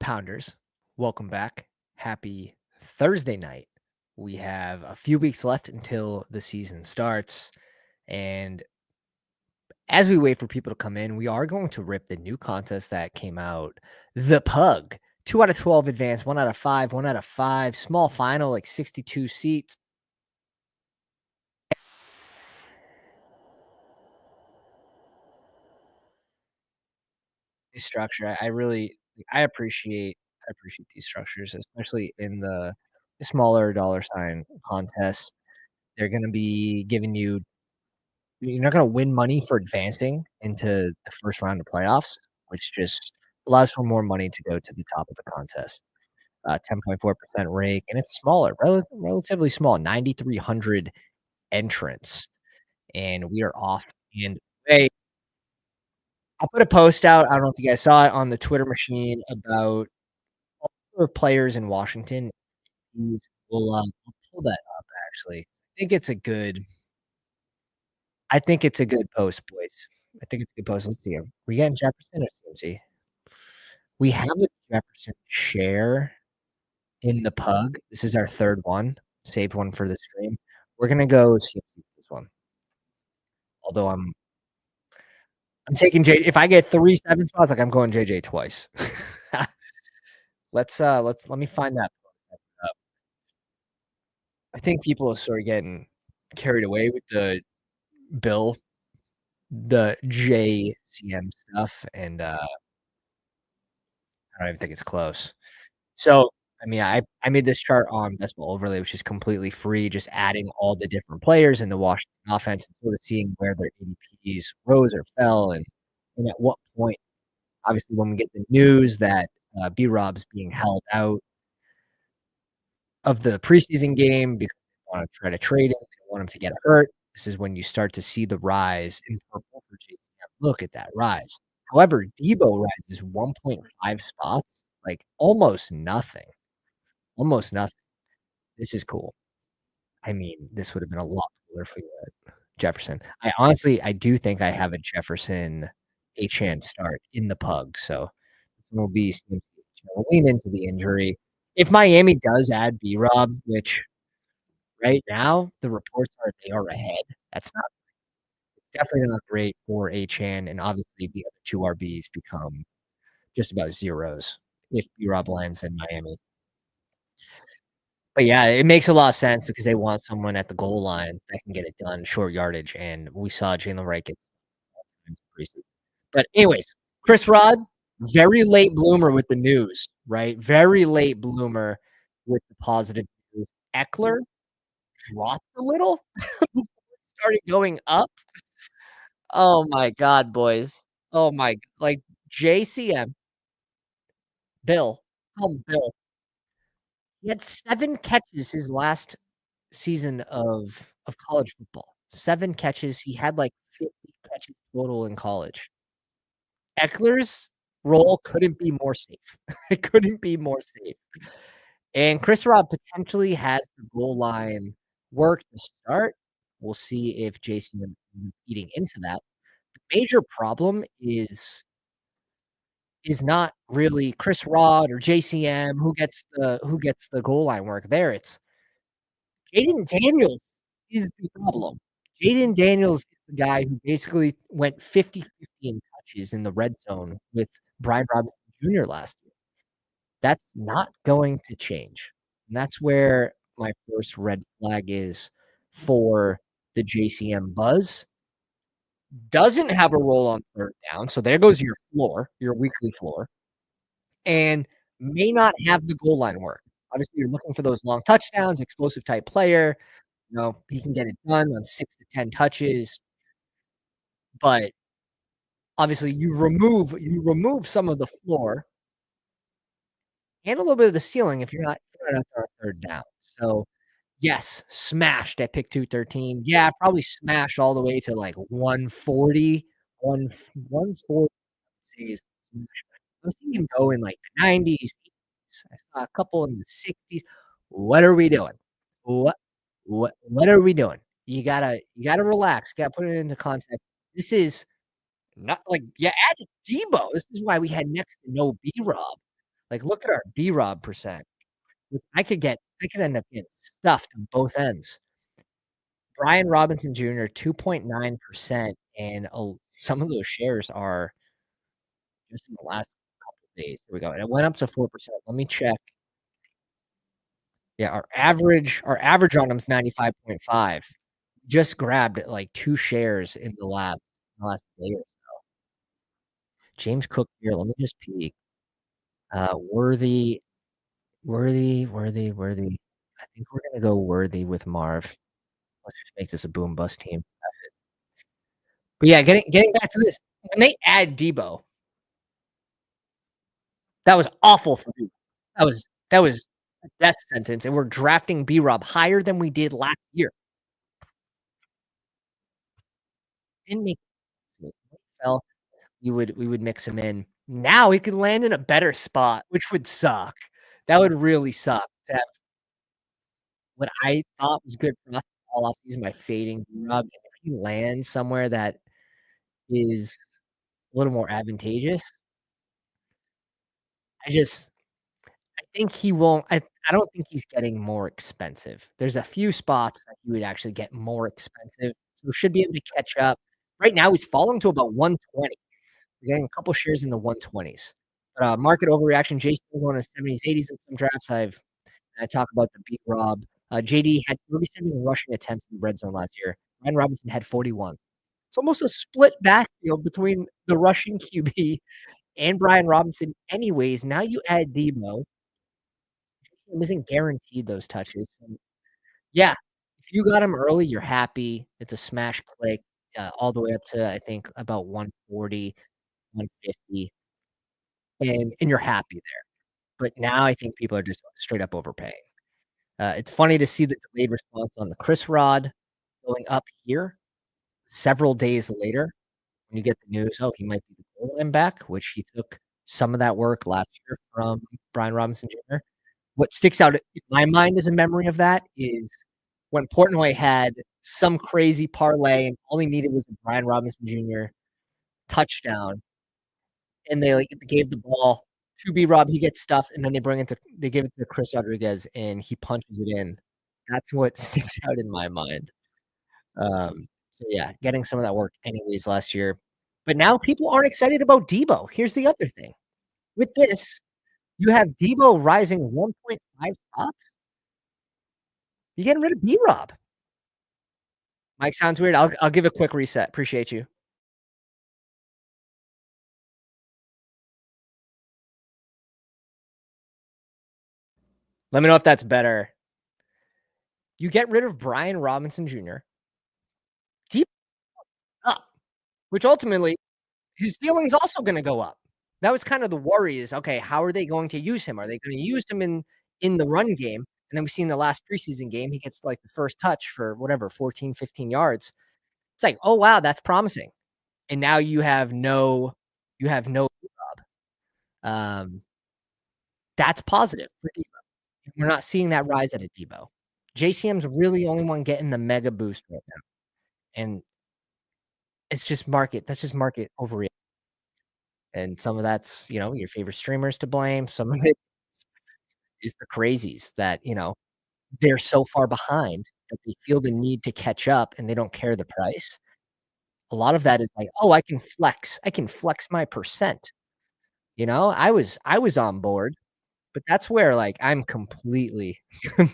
Pounders, welcome back. Happy Thursday night. We have a few weeks left until the season starts. And as we wait for people to come in, we are going to rip the new contest that came out, the Pug. 2 out of 12 advanced, 1 out of 5, 1 out of 5, small final, like 62 seats. This structure, I appreciate these structures, especially in the smaller dollar sign contests. They're going to be giving you're not gonna win money for advancing into the first round of playoffs, which just allows for more money to go to the top of the contest. 10.4% rake, and it's smaller, relatively small, 9,300 entrants, and we are off and away. I put a post out, I don't know if you guys saw it on the Twitter machine about all the players in Washington. I'll pull that up actually. I think it's a good post, boys. I think it's a good post. Let's see. Are we getting Jefferson or CMC? We have a Jefferson share in the pug. This is our third one. Saved one for the stream. We're gonna go CMC with this one. Although I'm taking J. If I get 3 7 spots, like I'm going JJ twice. Let me find that. I think people are sort of getting carried away with the JCM stuff, and I don't even think it's close. So, I mean, I made this chart on Best Ball Overlay, which is completely free, just adding all the different players in the Washington offense and sort of seeing where their ADPs rose or fell and at what point. Obviously, when we get the news that B-Rob's being held out of the preseason game because they want to try to trade him, they want him to get hurt. This is when you start to see the rise in purple for JCM. Look at that rise. However, Debo rises 1.5 spots, like almost nothing. Almost nothing. This is cool. I mean, this would have been a lot cooler for Jefferson. I do think I have a Jefferson Achane start in the pug, so this will be we'll lean into the injury. If Miami does add B-Rob, which right now the reports are they are ahead, it's definitely not great for Achane, and obviously the other 2 RBs become just about zeros if B-Rob lands in Miami. But yeah, it makes a lot of sense because they want someone at the goal line that can get it done, short yardage, and we saw Jalen Wright get preseason. But anyways, Chris Rod, very late bloomer with the news, right? Very late bloomer with the positive news. Eckler dropped a little before it started going up. Oh my god, boys. Oh my like JCM, Bill, Bill. He had 7 catches his last season of college football. 7 catches. He had like 50 catches total in college. Eckler's role couldn't be more safe. It couldn't be more safe. And Chris Rob potentially has the goal line work to start. We'll see if Jason is eating into that. The major problem is not really Chris Rod or JCM who gets the goal line work there. It's Jaden Daniels is the problem. Jaden Daniels is the guy who basically went 50-50 in touches in the red zone with Brian Robinson Jr. last year. That's not going to change. And that's where my first red flag is for the JCM buzz. Doesn't have a role on third down. So there goes your floor, your weekly floor, and may not have the goal line work. Obviously, you're looking for those long touchdowns, explosive type player. You know, he can get it done on 6 to 10 touches. But obviously, you remove some of the floor and a little bit of the ceiling if you're not out there on third down. So, yes, smashed at pick 213. Yeah, probably smashed all the way to like 140, 140. I was seeing him go in like the 90s. I saw a couple in the 60s. What are we doing? What are we doing? You gotta relax. Gotta put it into context. This is not like add Debo. This is why we had next to no B-Rob. Like, look at our B-Rob percent. I could end up getting stuffed on both ends. Brian Robinson Jr., 2.9%, and, some of those shares are just in the last couple days. Here we go, and it went up to 4%. Let me check. Yeah, our average on them's 95.5. Just grabbed, like, 2 shares in the last day or James Cook here, let me just peek. Worthy. I think we're gonna go Worthy with Marv. Let's just make this a boom bust team. But yeah, getting back to this, when they add Debo, that was awful for me. That was a death sentence, and we're drafting B-Rob higher than we did last year. Didn't make sense to me. Well, we would mix him in. Now he could land in a better spot, which would suck. That would really suck to have what I thought was good for us all offseason by fading B-Rob, and if he lands somewhere that is a little more advantageous, I just I think he won't I don't think he's getting more expensive. There's a few spots that he would actually get more expensive, so should be able to catch up. Right now, he's falling to about 120. We're getting a couple shares in the 120s. But, market overreaction, Jason going to 70s, 80s in some drafts. I talk about the beat Rob. JD had 37 rushing attempts in the red zone last year. Ryan Robinson had 41. It's almost a split backfield between the rushing QB and Brian Robinson anyways. Now you add Debo. He isn't guaranteed those touches. And yeah, if you got him early, you're happy. It's a smash click, all the way up to, I think, about 140, 150, and you're happy there. But now I think people are just straight up overpaying. It's funny to see the delayed response on the Chris Rod going up here several days later when you get the news, oh, he might be the goal line back, which he took some of that work last year from Brian Robinson Jr. What sticks out in my mind as a memory of that is when Portnoy had some crazy parlay and all he needed was a Brian Robinson Jr. touchdown, and they, like, gave the ball to B-Rob, he gets stuffed, and then they give it to Chris Rodriguez, and he punches it in. That's what sticks out in my mind. So yeah, getting some of that work anyways last year. But now people aren't excited about Debo. Here's the other thing. With this, you have Debo rising 1.5 spots. You're getting rid of B-Rob. Mike sounds weird. I'll give a quick reset. Appreciate you. Let me know if that's better. You get rid of Brian Robinson Jr. Deep up, which ultimately his ceiling is also going to go up. That was kind of the worry is, okay, how are they going to use him? Are they going to use him in the run game? And then we see in the last preseason game, he gets like the first touch for whatever, 14, 15 yards. It's like, oh wow, that's promising. And now you have no um that's positive for Debo. We're not seeing that rise at a Debo. JCM's really the only one getting the mega boost right now. And that's just market overreaction. And some of that's, your favorite streamers to blame. Some of it is the crazies that, they're so far behind that they feel the need to catch up and they don't care the price. A lot of that is like, "Oh, I can flex my percent." I was on board, but that's where, like, I'm completely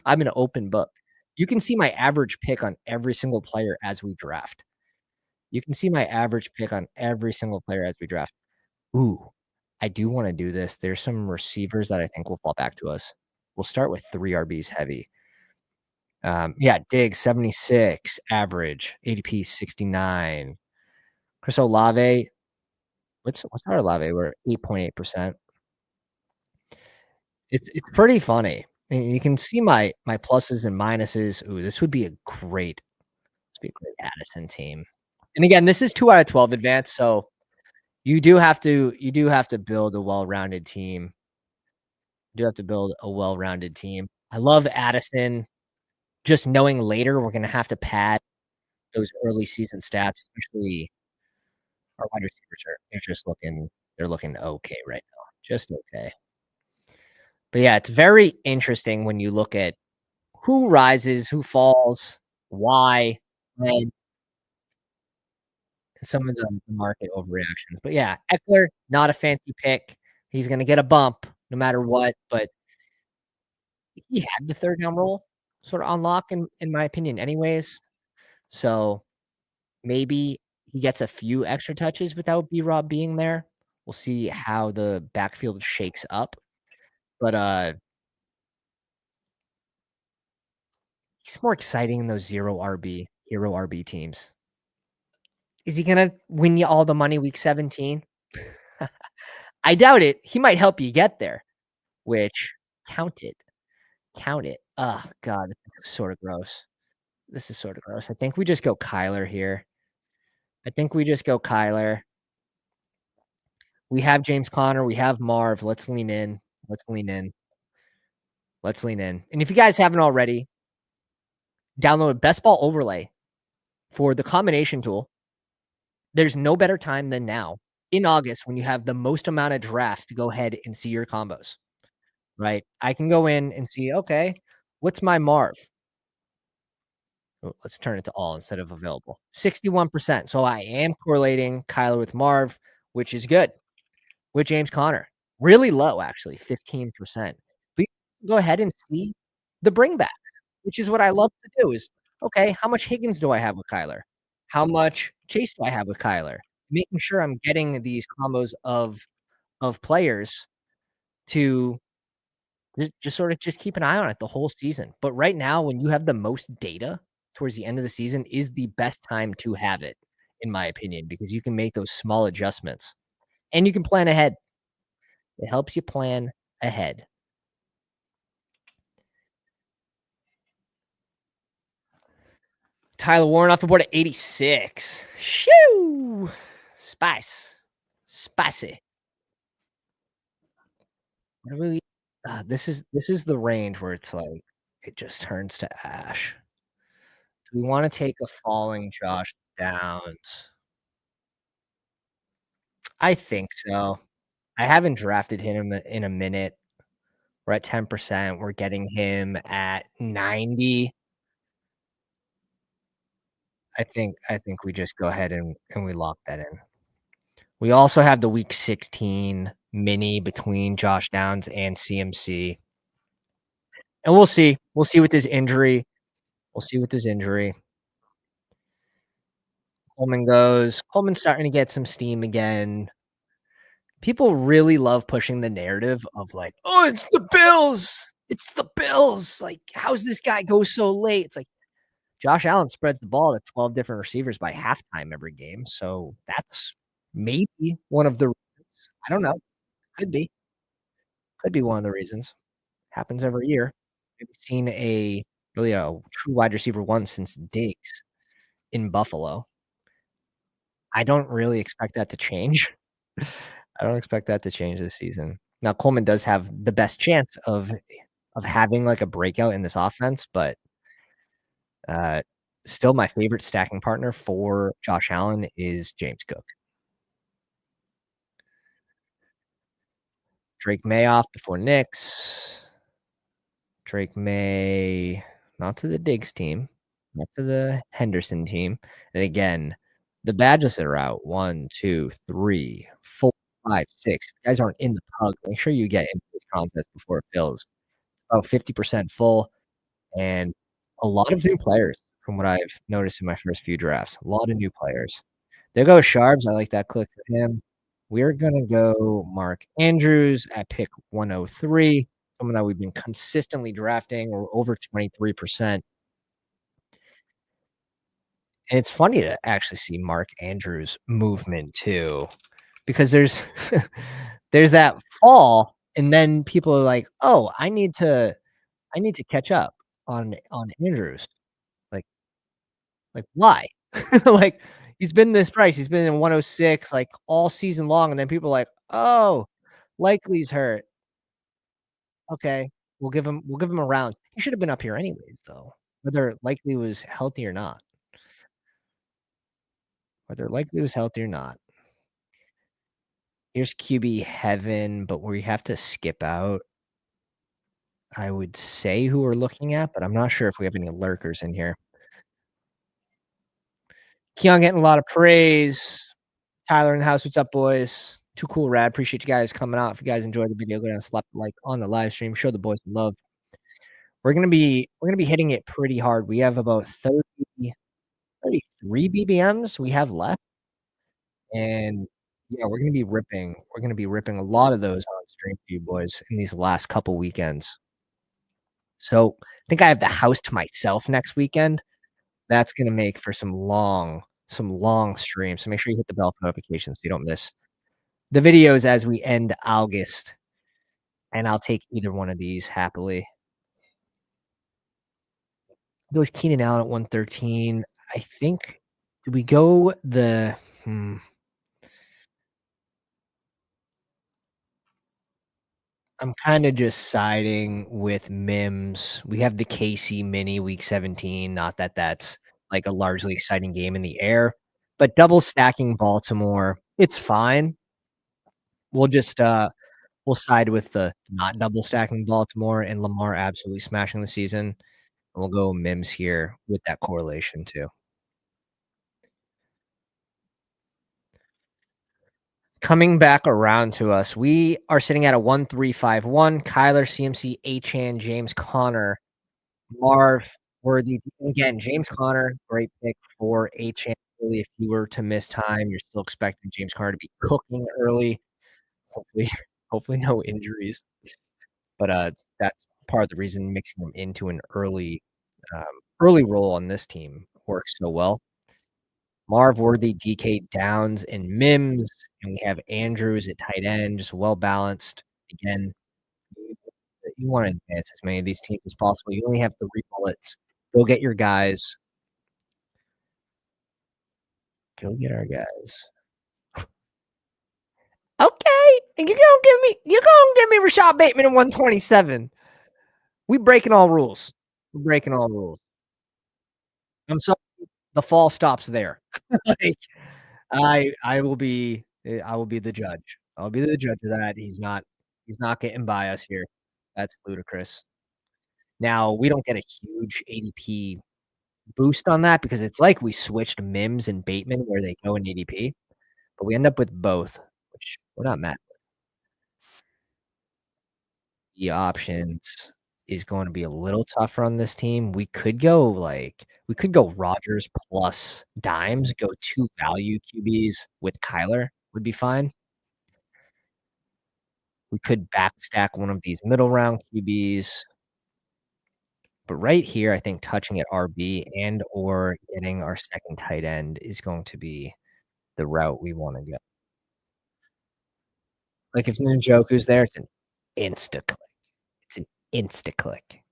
I'm an open book. You can see my average pick on every single player as we draft. You can see my average pick on every single player as we draft. Ooh, I do wanna do this. There's some receivers that I think will fall back to us. We'll start with 3 RBs heavy. Yeah, Diggs 76, average, ADP 69. Chris Olave, what's our Olave? We're 8.8%. It's pretty funny. And you can see my pluses and minuses. Ooh, this would be a great Addison team. And again, this is 2 out of 12 advanced, so you do have to build a well-rounded team. You do have to build a well-rounded team. I love Addison. Just knowing later we're gonna have to pad those early season stats, especially our wide receivers they're looking okay right now, just okay. But yeah, it's very interesting when you look at who rises, who falls, why, and some of the market overreactions. But yeah, Eckler, not a fancy pick. He's gonna get a bump no matter what, but he had the 3rd down role sort of on lock in my opinion anyways. So, maybe he gets a few extra touches without B-Rob being there. We'll see how the backfield shakes up, but, he's more exciting in those 0 RB, hero RB teams. Is he gonna win you all the money week 17? I doubt it. He might help you get there, which count it, count it. Oh god, this is sorta gross. This is sorta gross. I think we just go Kyler here. I think we just go Kyler. We have James Conner, we have Marv. Let's lean in. Let's lean in. Let's lean in. And if you guys haven't already, download Best Ball Overlay for the combination tool. There's no better time than now in August when you have the most amount of drafts to go ahead and see your combos, right? I can go in and see, okay, what's my Marv? Oh, let's turn it to all instead of available. 61%. So I am correlating Kyler with Marv, which is good. With James Conner. Really low, actually, 15%. But you go ahead and see the bring back, which is what I love to do is, okay, how much Higgins do I have with Kyler? How much Chase do I have with Kyler? Making sure I'm getting these combos of players to just sort of just keep an eye on it the whole season. But right now, when you have the most data towards the end of the season is the best time to have it, in my opinion, because you can make those small adjustments and you can plan ahead. It helps you plan ahead. Tyler Warren off the board at 86. Shoo! Spice. Spicy. What do we this is the range where it's like, it just turns to ash. Do we wanna take a falling Josh Downs? I think so. I haven't drafted him in a minute. We're at 10%. We're getting him at 90. I think we just go ahead and we lock that in. We also have the week 16 mini between Josh Downs and CMC. And we'll see. We'll see with his injury. We'll see with his injury. Coleman goes. Coleman's starting to get some steam again. People really love pushing the narrative of like, "Oh, it's the Bills. It's the Bills. Like, how's this guy go so late?" It's like Josh Allen spreads the ball to 12 different receivers by halftime every game. So that's maybe one of the reasons. I don't know. Could be. Could be one of the reasons. Happens every year. Haven't seen a true wide receiver one since Diggs in Buffalo. I don't really expect that to change. I don't expect that to change this season. Now Coleman does have the best chance of having, like, a breakout in this offense, but, uh, still my favorite stacking partner for Josh Allen is James Cook. Drake Mayoff before Knicks. Drake May, not to the Diggs team, not to the Henderson team. And again, the badges that are out 1, 2, 3, 4, 5, 6. If you guys aren't in the pug, make sure you get into this contest before it fills. About 50% full and a lot of new players from what I've noticed in my first few drafts. A lot of new players. There goes Sharps. I like that click for him. We're gonna go Mark Andrews at pick 103, someone that we've been consistently drafting. We're over 23%. And it's funny to actually see Mark Andrews' movement too, because there's that fall, and then people are like, "Oh, I need to catch up on Andrews." Like why? Like, he's been this price. He's been in 106, like, all season long, and then people are like, "Oh, Likely's hurt. Okay, we'll give him a round." He should have been up here anyways, though, whether Likely was healthy or not. Whether Likely was healthy or not. Here's QB heaven, but we have to skip out. I would say who we're looking at, but I'm not sure if we have any lurkers in here. Keon getting a lot of praise. Tyler in the house, what's up, boys? Too cool, rad. Appreciate you guys coming out. If you guys enjoyed the video, go down and slap the like on the live stream. Show the boys some love. We're gonna be hitting it pretty hard. We have about 33 BBMs we have left, and yeah, we're gonna be ripping a lot of those on stream for you boys in these last couple weekends. So I think I have the house to myself next weekend. That's gonna make for some long streams. So make sure you hit the bell for notifications so you don't miss the videos as we end August, and I'll take either one of these happily. Goes Keenan Allen at 113. I think do we go the I'm kinda just siding with Mims. We have the KC mini week 17, not that that's, like, a largely exciting game in the air, but double stacking Baltimore, it's fine. We'll just, we'll side with the not double stacking Baltimore and Lamar absolutely smashing the season, and we'll go Mims here with that correlation too. Coming back around to us, we are sitting at a 1-3-5-1. Kyler, CMC, Achane, James Conner, Marv, Worthy. Again, James Conner, great pick for Achane. Really, if you were to miss time, you're still expecting James Conner to be cooking early. Hopefully, hopefully no injuries. But that's part of the reason mixing him into an um, early role on this team works so well. Marv, Worthy, DK, Downs, and Mims, and we have Andrews at tight end, just well balanced. Again, you want to advance as many of these teams as possible. You only have 3 bullets. Go get your guys. Go get our guys. Okay, you gonna give me Rashad Bateman at 127. We breaking all rules. We're breaking all rules. I'm sorry. The fall stops there. Like, I will be the judge. I'll be the judge of that. He's not getting by us here. That's ludicrous. Now, we don't get a huge ADP boost on that because it's like we switched Mims and Bateman where they go in ADP, but we end up with both, which we're not mad. The options is going to be a little tougher on this team. We could go Rodgers plus Dimes, go 2 value QBs with Kyler would be fine. We could backstack one of these middle round QBs. But right here, I think touching at RB and or getting our second tight end is going to be the route we wanna go. Like, if Njoku's there, it's an insta click. It's an insta click.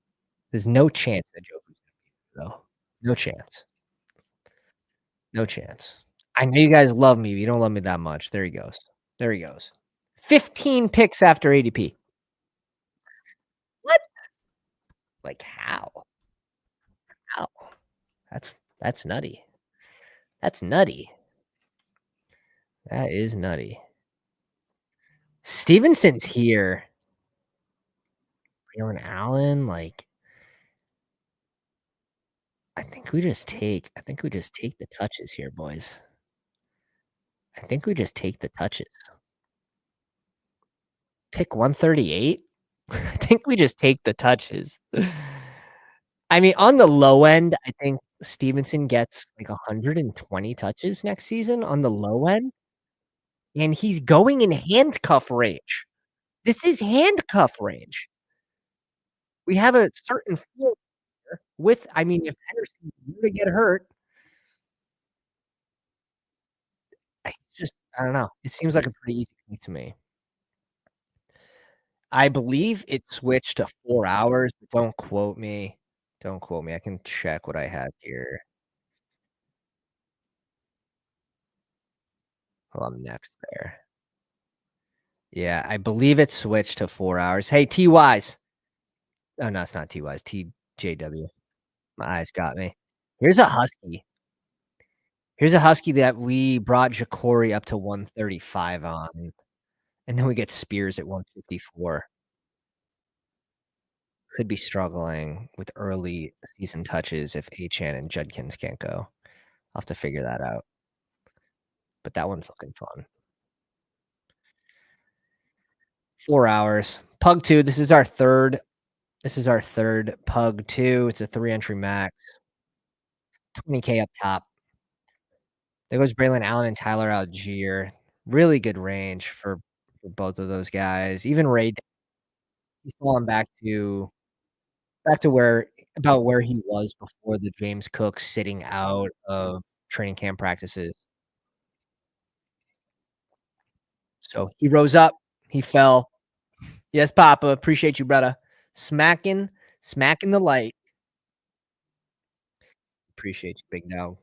There's no chance that Njoku's gonna be there, though. No chance. No chance. I know you guys love me, but you don't love me that much. There he goes. There he goes. 15 picks after ADP. What? Like, how? How? That's nutty. That's nutty. That is nutty. Stevenson's here. Jalen Allen, like, I think we just take the touches here, boys. I think we just take the touches. Pick 138? I think we just take the touches. I mean, on the low end, I think Stevenson gets, like, 120 touches next season on the low end, and he's going in handcuff range. This is handcuff range. We have a certain floor with I mean, if Henderson were to get hurt, I don't know. It seems like a pretty easy thing to me. I believe it switched to 4 hours, but don't quote me. Don't quote me. I can check what I have here. Well, I'm next there. Yeah, I believe it switched to 4 hours. Hey, T-Wise. Oh, no, it's not T-Wise, TJW. My eyes got me. Here's a Husky. Here's a Husky that we brought Ja'Cory up to 135 on, and then we get Spears at 154. could be struggling with early season touches if Achan and Judkins can't go. I'll have to figure that out, but that one's looking fun. 4 hours. Pug 2, this is our third Pug 2. It's a 3-entry max, 20K up top. There goes Braylon Allen and Tyler Algier. Really good range for both of those guys. Even Ray, he's fallen back to where he was before the James Cook sitting out of training camp practices. So he rose up, he fell. Yes, Papa, appreciate you, brother. Smacking the light. Appreciate you, big dog.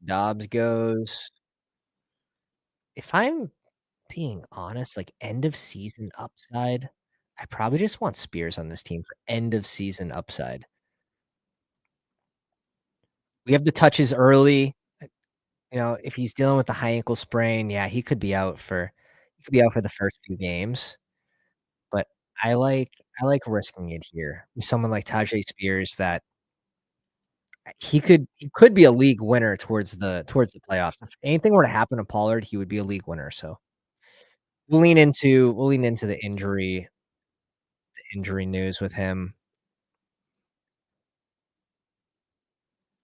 Dobbs goes. If I'm being honest, like end of season upside, I probably just want Spears on this team for end of season upside. We have the touches early. If he's dealing with the high ankle sprain, yeah, he could be out for the first few games, but I like I like risking it here with someone like Tajay Spears that he could be a league winner towards the playoffs. If anything were to happen to Pollard, he would be a league winner, so we'll lean into the injury news with him,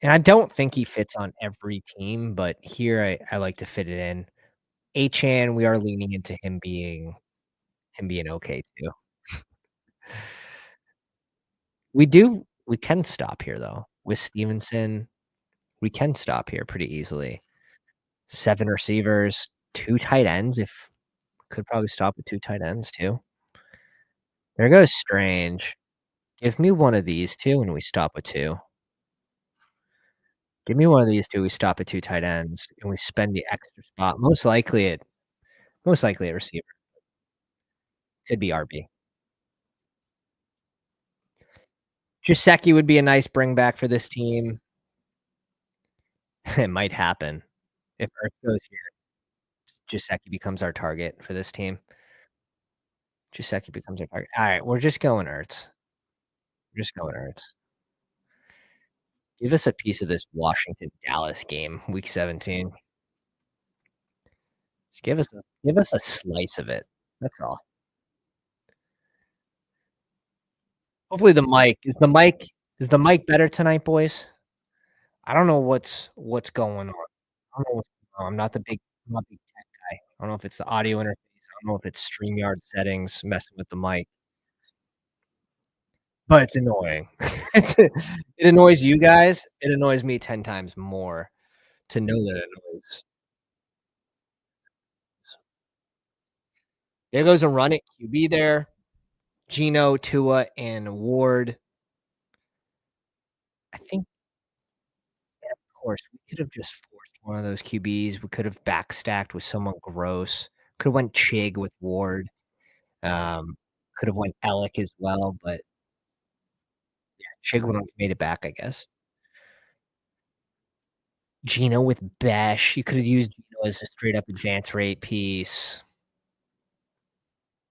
and I don't think he fits on every team, but here I like to fit it in. Achane, we are leaning into him being okay too. We can stop here though. With Stevenson, we can stop here pretty easily. 7 receivers, 2 tight ends, if could probably stop with 2 tight ends too. There goes Strange. Give me one of these 2 and we stop with 2. Give me one of these 2, we stop at 2 tight ends, and we spend the extra spot, most likely at receiver. Could be RB. Gesicki would be a nice bring back for this team. It might happen. If Ertz goes here, Gesicki becomes our target for this team. Gesicki becomes our target. Alright, we're just going Ertz. We're just going Ertz. Give us a piece of this Washington-Dallas game, week 17. Just give us a slice of it. That's all. Hopefully the mic better tonight, boys? I don't know what's going on. I don't know what's going on. I'm not a big tech guy. I don't know if it's the audio interface. I don't know if it's StreamYard settings messing with the mic, but it's annoying. It annoys you guys. It annoys me 10 times more to know that it annoys. There goes a run at QB there. Geno, Tua, and Ward. I think, yeah, of course, we could have just forced one of those QBs. We could have backstacked with someone gross. Could have went Chig with Ward. Um, could have went Alec as well, but Chig would have made it back, I guess. Geno with Bash. You could have used Geno as a straight up advance rate piece.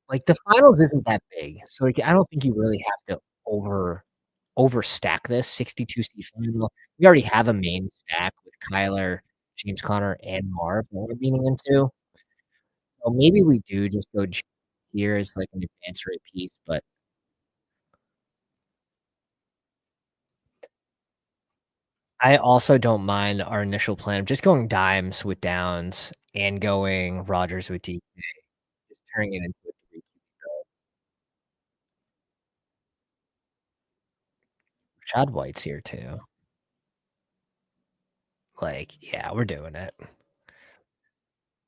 Like, the finals isn't that big, so, like, I don't think you really have to overstack this 62 seed final. We already have a main stack with Kyler, James Conner, and Marv that we're leaning into. So maybe we do just go here as, like, an advance rate piece, but I also don't mind our initial plan of just going Dimes with Downs and going Rodgers with DK, just turning it into a 3 Rashad White's here too. Like, yeah, we're doing it.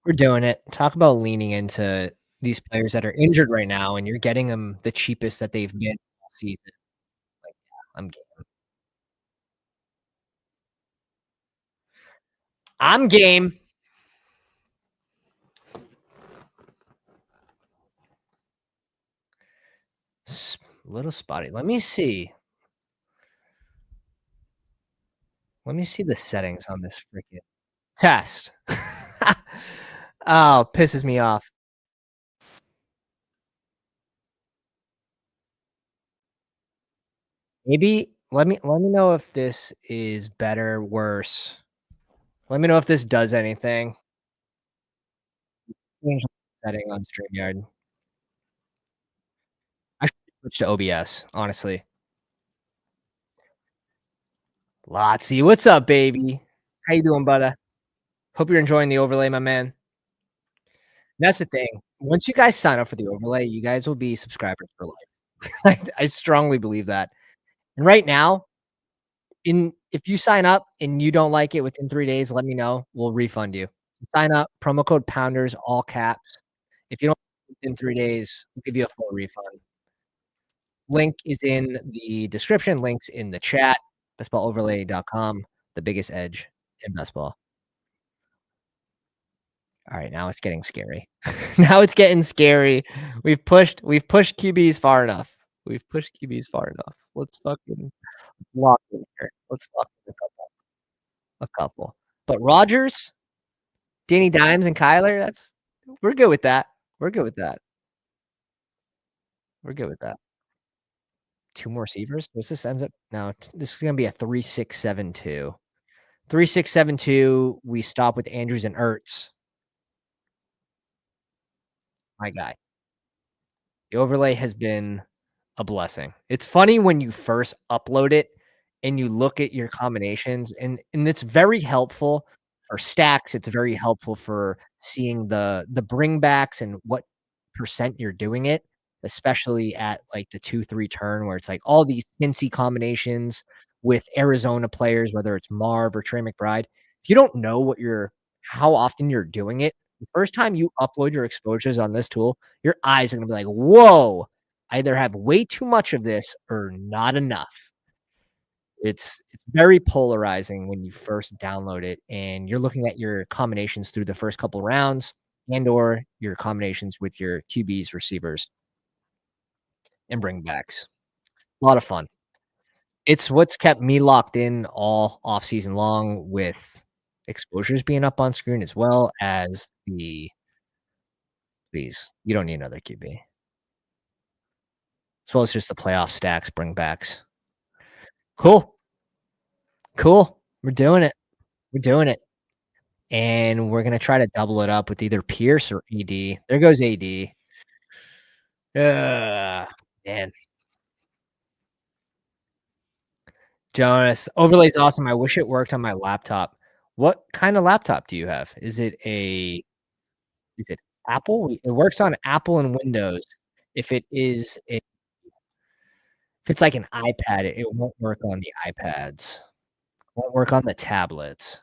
We're doing it. Talk about leaning into these players that are injured right now, and you're getting them the cheapest that they've been all season. Like, yeah, I'm game. Little spotty. Let me see. Let me see the settings on this freaking test. Oh, pisses me off. Maybe let me know if this is better, worse. Let me know if this does anything. Change the setting on StreamYard. I should switch to OBS, honestly. Lotsy, what's up, baby? How you doing, brother? Hope you're enjoying the overlay, my man. That's the thing. Once you guys sign up for the overlay, you guys will be subscribers for life. I strongly believe that. And right now, in if you sign up and you don't like it within 3 days, let me know. We'll refund you. Sign up, promo code Pounders, all caps. If you don't within 3 days, we'll give you a full refund. Link is in the description, links in the chat, bestballoverlay.com, the biggest edge in best ball. Alright, now it's getting scary. Now it's getting scary. We've pushed QBs far enough. We've pushed QBs far enough. Let's fucking lock in here. Let's lock in a couple. But Rodgers, Danny Dimes, and Kyler, we're good with that. We're good with that. We're good with that. 2 more receivers? What's this ends up no, this is gonna be a 3-6-7-2. 3-6-7-2, we stop with Andrews and Ertz, my guy. The overlay has been a blessing. It's funny when you first upload it and you look at your combinations, and it's very helpful for stacks, it's very helpful for seeing the bringbacks and what percent you're doing it, especially at, like, the 2-3 turn where it's, like, all these Cincy combinations with Arizona players, whether it's Marv or Trey McBride. If you don't know what you're how often you're doing it, the first time you upload your exposures on this tool, your eyes are gonna be like, "Whoa, I either have way too much of this or not enough." It's very polarizing when you first download it and you're looking at your combinations through the first couple rounds and or your combinations with your QBs, receivers, and bringbacks. A lot of fun. It's what's kept me locked in all off season long with exposures being up on screen as well as the please, you don't need another QB. As well as just the playoff stacks, bringbacks. Cool. Cool. We're doing it. We're doing it. And we're gonna try to double it up with either Pierce or AD. There goes AD. Ugh, man. Jonas, overlay's awesome. I wish it worked on my laptop. What kind of laptop do you have? Is it Apple? It works on Apple and Windows. If it is a if it's like an iPad, it won't work on the iPads. Won't work on the tablets.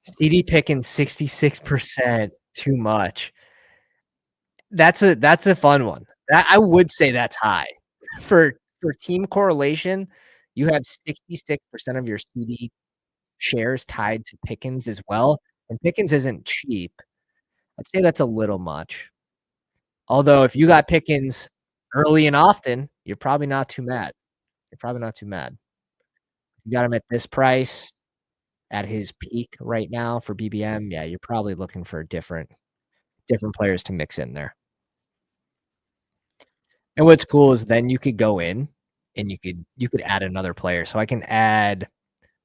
CD picking 66%, too much. That's a fun one. That I would say that's high. For team correlation, you have 66% of your CD shares tied to Pickens as well, and Pickens isn't cheap. I'd say that's a little much. Although if you got Pickens early and often, you're probably not too mad. You're probably not too mad. You got him at this price, at his peak right now for BBM, yeah, you're probably looking for different players to mix in there. And what's cool is then you could go in and you could add another player. So we can add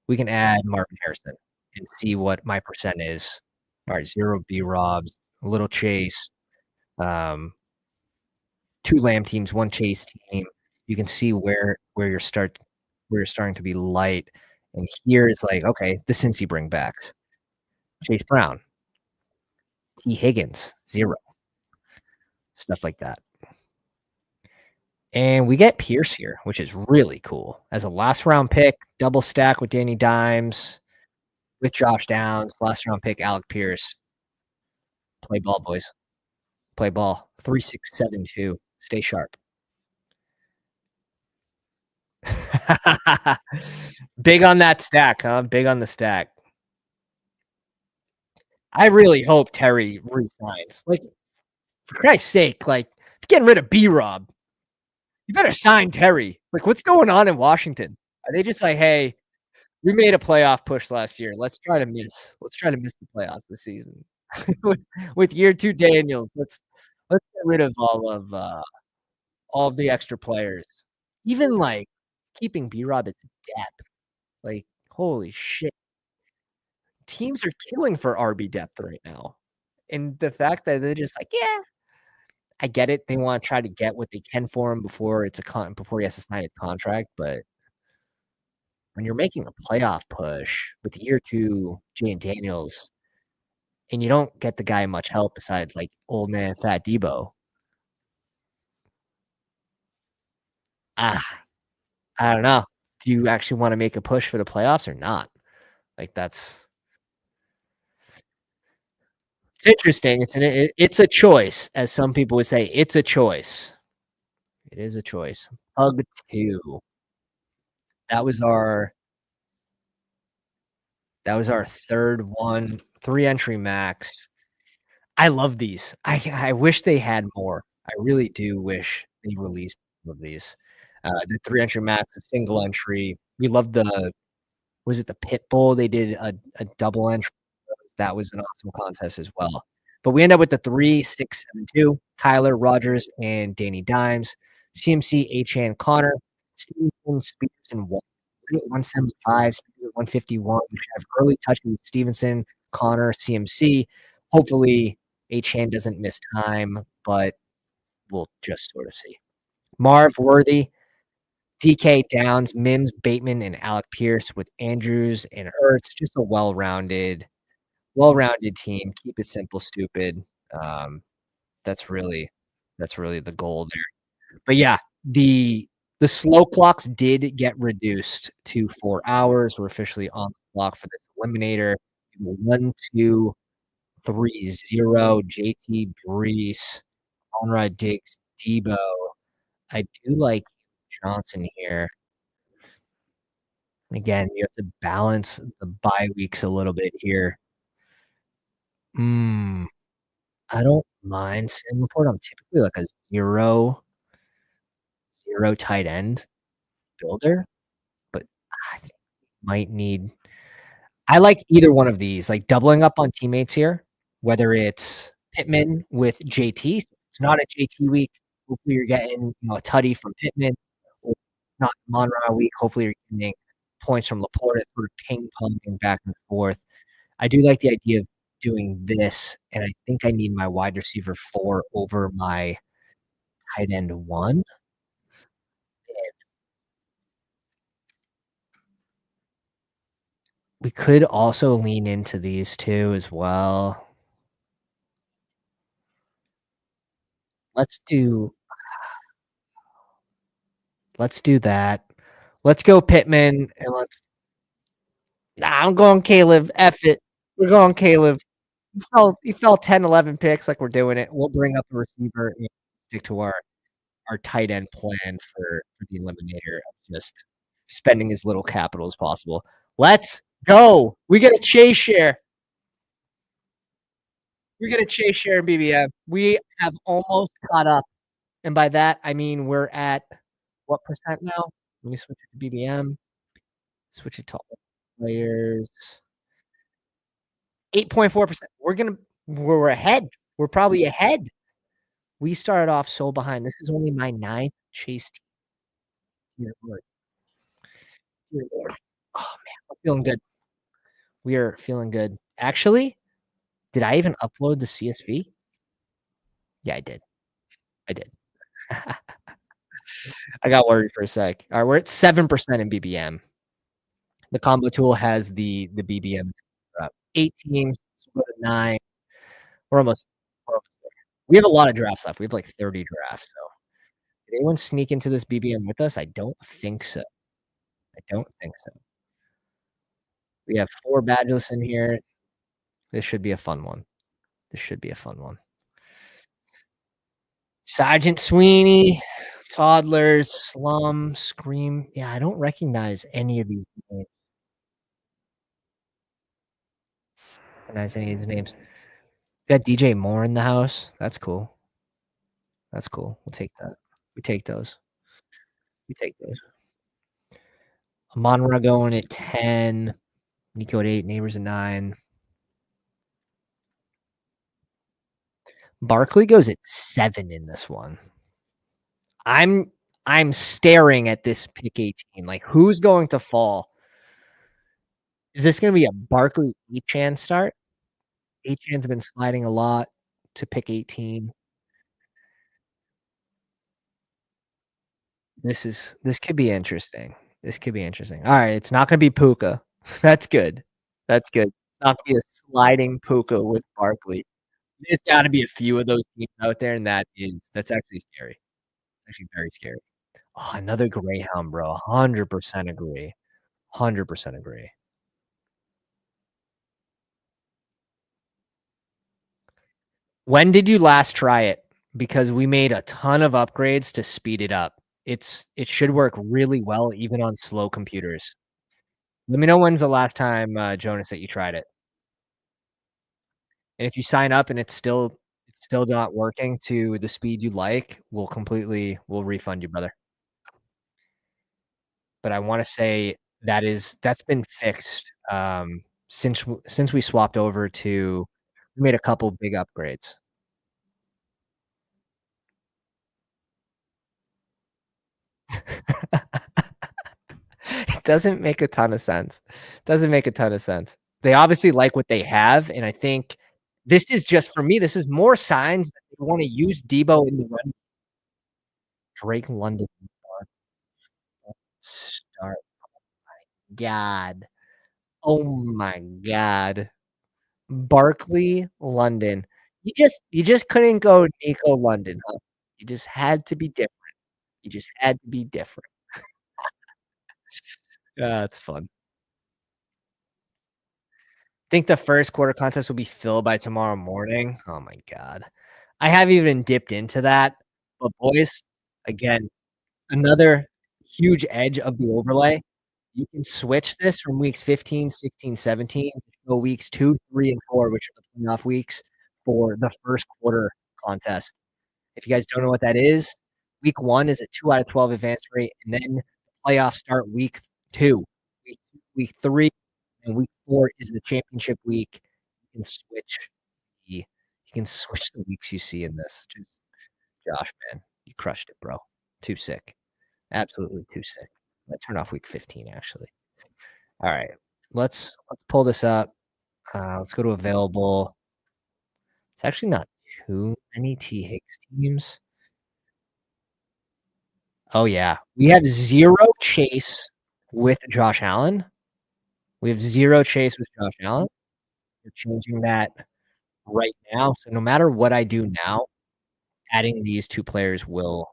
Marvin Harrison and see what my percent is. All right, 0 B Robs, a little Chase, 2 Lamb teams, 1 Chase team. You can see where you're starting to be light. And here it's like, okay, the Cincy bring backs. Chase Brown, T. Higgins, 0. Stuff like that. And we get Pierce here, which is really cool. As a last round pick, double stack with Danny Dimes, with Josh Downs, last round pick, Alec Pierce. Play ball, boys. Play ball. 3-6-7-2. Stay sharp. Big on that stack, huh? Big on the stack. I really hope Terry resigns. Like, for Christ's sake, like, getting rid of B-Rob. You better sign Terry. Like, what's going on in Washington? Are they just like, hey, we made a playoff push last year. Let's try to miss the playoffs this season. with year 2 Daniels, let's get rid of all of the extra players. Even, like, keeping B-Rob as depth, like, holy shit. Teams are killing for RB depth right now, and the fact that they're just like, "Yeah, I get it." They wanna try to get what they can for him before it's a before he has to sign his contract, but when you're making a playoff push with year 2 Jane Daniels, and you don't get the guy much help besides, like, old man Fat Debo, ah, I don't know. Do you actually wanna make a push for the playoffs or not? Like, that's it's interesting. It's a choice, as some people would say. It's a choice. It is a choice. Hug 2. That was our that was our 3rd one, 3 entry max. I love these. I wish they had more. I really do wish they released more of these. The 3 entry max, a single entry. We love the was it the Pit Bull? They did a double entry. That was an awesome contest as well. But we end up with the 3, 6, 7, 2, Kyler, Rogers, and Danny Dimes, CMC, Achane, Connor, Stevenson, Spears, and Wall. 175, Spears 151. We should have early touches with Stevenson, Connor, CMC. Hopefully, Achane doesn't miss time, but we'll just sort of see. Marv, Worthy, DK, Downs, Mims, Bateman, and Alec Pierce with Andrews and Ertz. Just a well-rounded team. Keep it simple, stupid. Um, that's really the goal there. But yeah, the slow clocks did get reduced to 4 hours. We're officially on the clock for this eliminator. 1, 2, 3, 0. JT Brees, Conrad Diggs, Debo. I do like Johnson here. Again, you have to balance the bye weeks a little bit here. Mm. I don't mind Sam Laporte. I'm typically like a zero tight end builder, but I think might need I like either one of these, like doubling up on teammates here, whether it's Pittman with JT. It's not a JT week. Hopefully, you're getting, a tutty from Pittman, or not Monra week. Hopefully, you're getting points from Laporte, sort of ping-ponging back and forth. I do like the idea of doing this, and I think I need my wide receiver 4 over my tight end 1. We could also lean into these 2 as well. Let's do let's do that. Let's go Pittman, and let's Nah, I'm going Caleb, F it. We're going Caleb. He fell 10, 11 picks, like, we're doing it. We'll bring up a receiver and stick to our tight end plan for the eliminator of just spending as little capital as possible. Let's go. We get a chase share. We get a chase share in BBM. We have almost caught up, and by that, I mean we're at what percent now? Let me switch it to BBM. Switch it to all players. 8.4%. We're ahead. We're probably ahead. We started off so behind. This is only my 9th chase team. Dear Lord. Dear Lord. Oh, man, I'm feeling good. We are feeling good. Actually, did I even upload the CSV? Yeah, I did. I did. I got worried for a sec. Alright, we're at 7% in BBM. The combo tool has the BBM 8 teams, split of 9. We're almost there. We have a lot of drafts left. We have, like, 30 drafts, so did anyone sneak into this BBM with us? I don't think so. I don't think so. We have 4 badgeless in here. This should be a fun one. This should be a fun one. Sergeant Sweeney, Toddlers, Slum, Scream. Yeah, I don't recognize any of these names. Recognize any of these names. Got DJ Moore in the house. That's cool. That's cool. We'll take that. We take those. We take those. Monra going at 10. Nico at 8. Neighbors at 9. Barkley goes at 7 in this one. I'm I'm staring at this pick 18, like, who's going to fall? Is this gonna be a Barkley Echan start? Echan's been sliding a lot to pick 18. This could be interesting. This could be interesting. Alright, it's not gonna be Puka. That's good. That's good. It's not gonna be a sliding Puka with Barkley. There's gotta be a few of those teams out there, and that's actually scary. Actually very scary. Oh, another Greyhound, bro. 100% agree. 100% agree. When did you last try it? Because we made a ton of upgrades to speed it up. It should work really well even on slow computers. Let me know when's the last time, Jonas, that you tried it. And if you sign up and it's still not working to the speed you like, we'll refund you, brother. But I wanna say that's been fixed, since we swapped over to we made a couple big upgrades. It doesn't make a ton of sense. Doesn't make a ton of sense. They obviously like what they have, and I think this is just for me, this is more signs that they wanna use Debo in the run. Drake London start. God. Oh my god. Barkley, London. You just couldn't go Nico London, huh? You just had to be different. You just had to be different. It's fun. Think the first quarter contest will be filled by tomorrow morning? Oh my god. I haven't even dipped into that, but boys, again, another huge edge of the overlay. You can switch this from weeks 15, 16, 17 to go weeks 2, 3, and 4, which are the playoff weeks for the first quarter contest. If you guys don't know what that is, week 1 is a 2 out of 12 advance rate, and then playoffs start week 2. Week 3 and week 4 is the championship week. You can switch the weeks you see in this. Just Josh, man, you crushed it, bro. Too sick. Absolutely too sick. I turn off week 15, actually. Alright. Let's pull this up. Let's go to available. It's actually not too many T. Higgs teams. Oh, yeah. We have 0 chase with Josh Allen. We have 0 chase with Josh Allen. We're changing that right now. So no matter what I do now, adding these 2 players will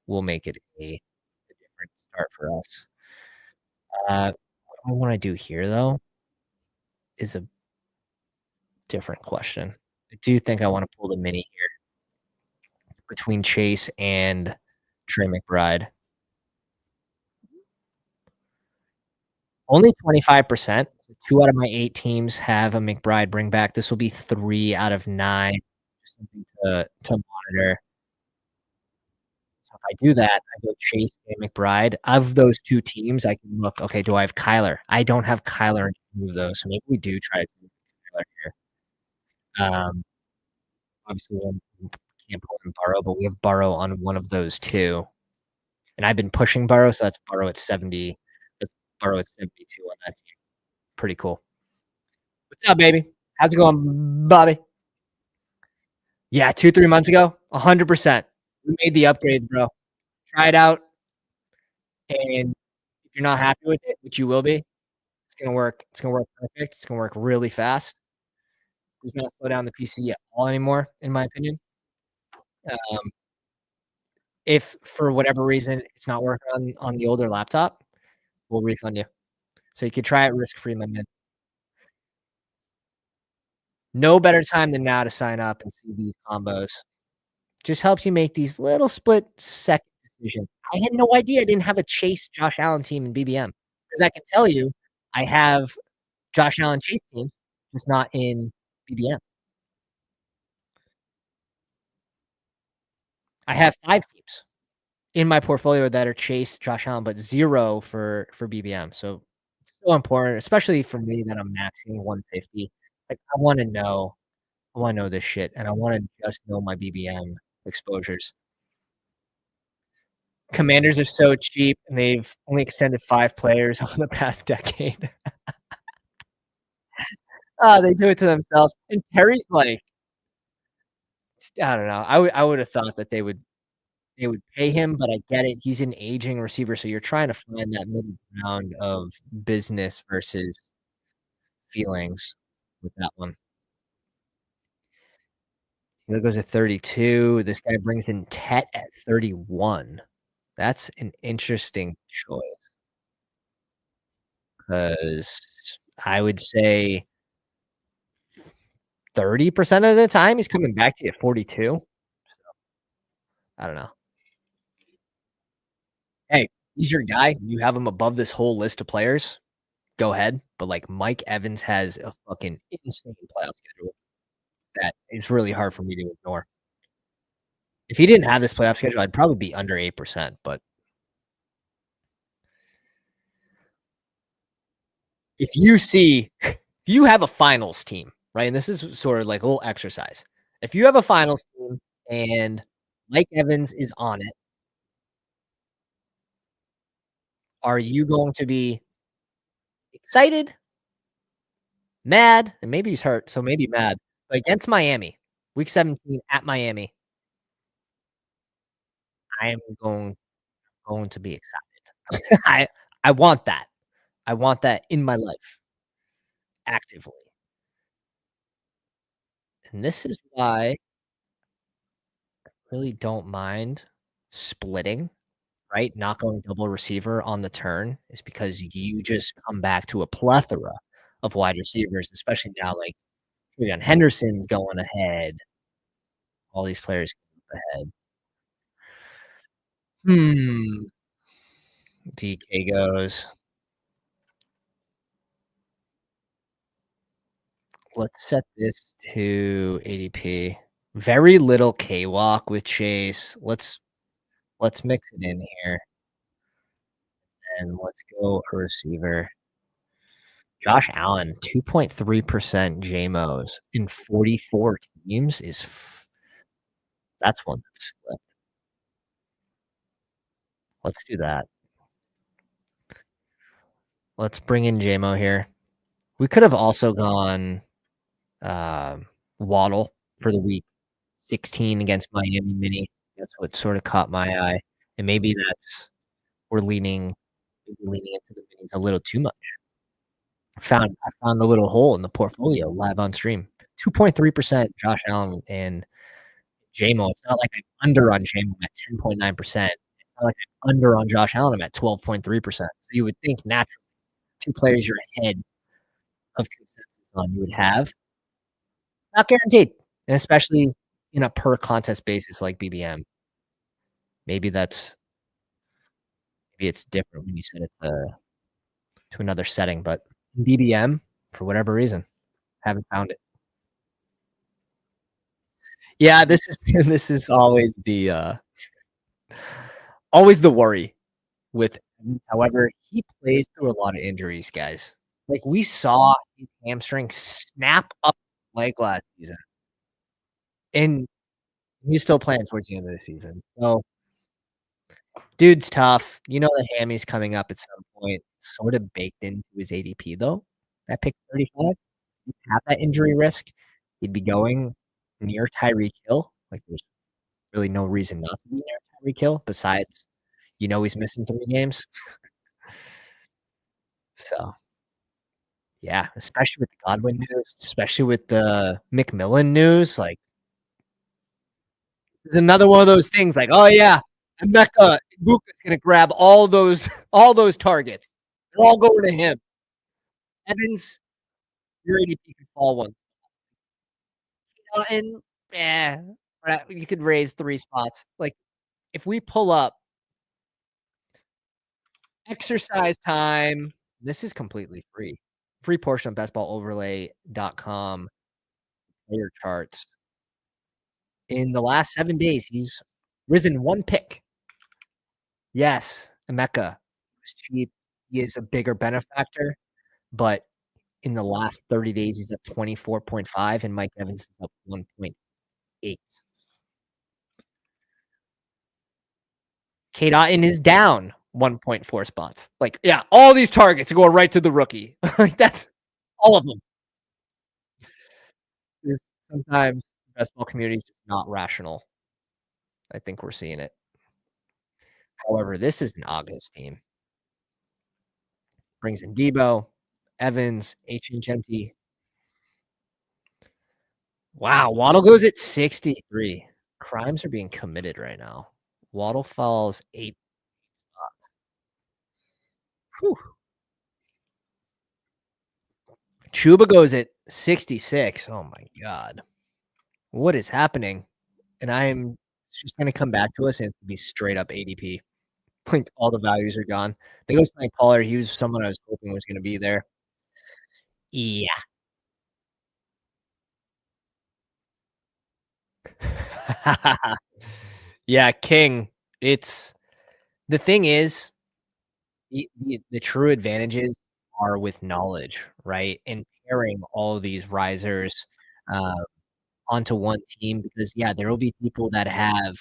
make it a different start for us. What I wanna do here, though, is a different question. I do think I wanna pull the mini here between Chase and Trey McBride. Only 25%. 2 out of my 8 teams have a McBride bring back. This will be 3 out of 9. Just something to monitor. So if I do that, I go Chase and McBride. Of those 2 teams, I can look, okay, do I have Kyler? I don't have Kyler in any of those, so maybe we do try to do Kyler here. Obviously, we can't pull in Burrow, but we have Burrow on one of those 2. And I've been pushing Burrow, so that's Burrow at 70. That's Burrow at 72 on that team. Pretty cool. What's up, baby? How's it going, Bobby? Yeah, 2, 3 months ago, 100%. We made the upgrades, bro. Try it out, and if you're not happy with it, which you will be, it's gonna work. It's gonna work perfect. It's gonna work really fast. It's not slow down the PC at all anymore, in my opinion. Um, if for whatever reason it's not working on the older laptop, we'll refund you. So you could try it risk free, my man. No better time than now to sign up and see these combos. Just helps you make these little split second decisions. I had no idea I didn't have a Chase Josh Allen team in BBM, because I can tell you I have Josh Allen Chase teams, just not in BBM. I have 5 teams in my portfolio that are Chase, Josh Allen, but 0 for BBM. So it's so important, especially for me that I'm maxing 150. Like, I wanna know this shit, and I wanna just know my BBM exposures. Commanders are so cheap, and they've only extended 5 players over the past decade. They do it to themselves, and Terry's like, I don't know, I would have thought that they would pay him, but I get it, he's an aging receiver, so you're trying to find that middle ground of business versus feelings with that one. He goes at 32, this guy brings in Tet at 31. That's an interesting choice because I would say 30% of the time he's coming back to you at 42. I don't know. Hey, he's your guy. You have him above this whole list of players. Go ahead. But like Mike Evans has a fucking insane playoff schedule that is really hard for me to ignore. If he didn't have this playoff schedule, I'd probably be under 8%. But if you have a finals team, right? And this is sort of like a little exercise. If you have a finals team and Mike Evans is on it, are you going to be excited, mad, and maybe he's hurt, so maybe mad, but against Miami, week 17 at Miami, I am going to be excited. I want that. I want that in my life actively. And this is why I really don't mind splitting, right? Not going double receiver on the turn is because you just come back to a plethora of wide receivers, especially now, like, Trevion Henderson's going ahead, all these players ahead. Hmm, DK goes. Let's set this to ADP. Very little K-walk with Chase. Let's mix it in here, and let's go a receiver. Josh Allen, 2.3% JMOs in 44 teams is that's one that's slipped. Let's do that. Let's bring in JMO here. We could have also gone Waddle for the week 16 against Miami Mini. That's what sort of caught my eye, and maybe that's we're leaning into the minis a little too much. I found the little hole in the portfolio live on stream. 2.3% Josh Allen and JMO. It's not like I'm under on JMO at 10.9%. It's not like I'm under on Josh Allen. I'm at 12.3%. So you would think naturally 2 players you're ahead of consensus on you would have. Not guaranteed, and especially in a per contest basis like BBM. Maybe it's different when you set it to another setting, but in BBM, for whatever reason, haven't found it. Yeah, this is this is always the worry with Evans. However, he plays through a lot of injuries, guys. Like, we saw his hamstring snap up leg last season, and he's still playing towards the end of the season. So, dude's tough. You know the hammy's coming up at some point. Sort of baked into his ADP, though. That pick 35, he'd have that injury risk. He'd be going near Tyreek Hill. Like, there's really no reason not to be near Tyreek Hill besides, he's missing 3 games. So, yeah, especially with the Godwin news, especially with the McMillan news, like, it's another one of those things like, "Oh, yeah, Emeka Egbuka's gonna grab all those targets. They're all going to him. Evans, your ADP could fall one." And, eh, you could raise 3 spots. Like, if we pull up exercise time, this is completely free. Free portion of bestballoverlay.com player charts. In the last 7 days, he's risen 1 pick. Yes, Emeka was cheap. He is a bigger benefactor, but in the last 30 days, he's up 24.5, and Mike Evans is up 1.8. Cade Otton is down 1.4 spots. Like, yeah, all these targets are going right to the rookie. Like, that's all of them. Is sometimes the basketball community is just not rational. I think we're seeing it. However, this is an August team. Brings in Debo, Evans, HHMT. Wow, Waddle goes at 63. Crimes are being committed right now. Waddle falls 8. Whew. Chuba goes at 66. Oh my god. What is happening? And I'm just gonna come back to us and be straight up ADP. Like, all the values are gone. There goes Mike Pollard. He was someone I was hoping was gonna be there. Yeah. Yeah, King. It's the thing is, the true advantages are with knowledge, right? And pairing all of these risers, uh, onto one team because, yeah, there will be people that have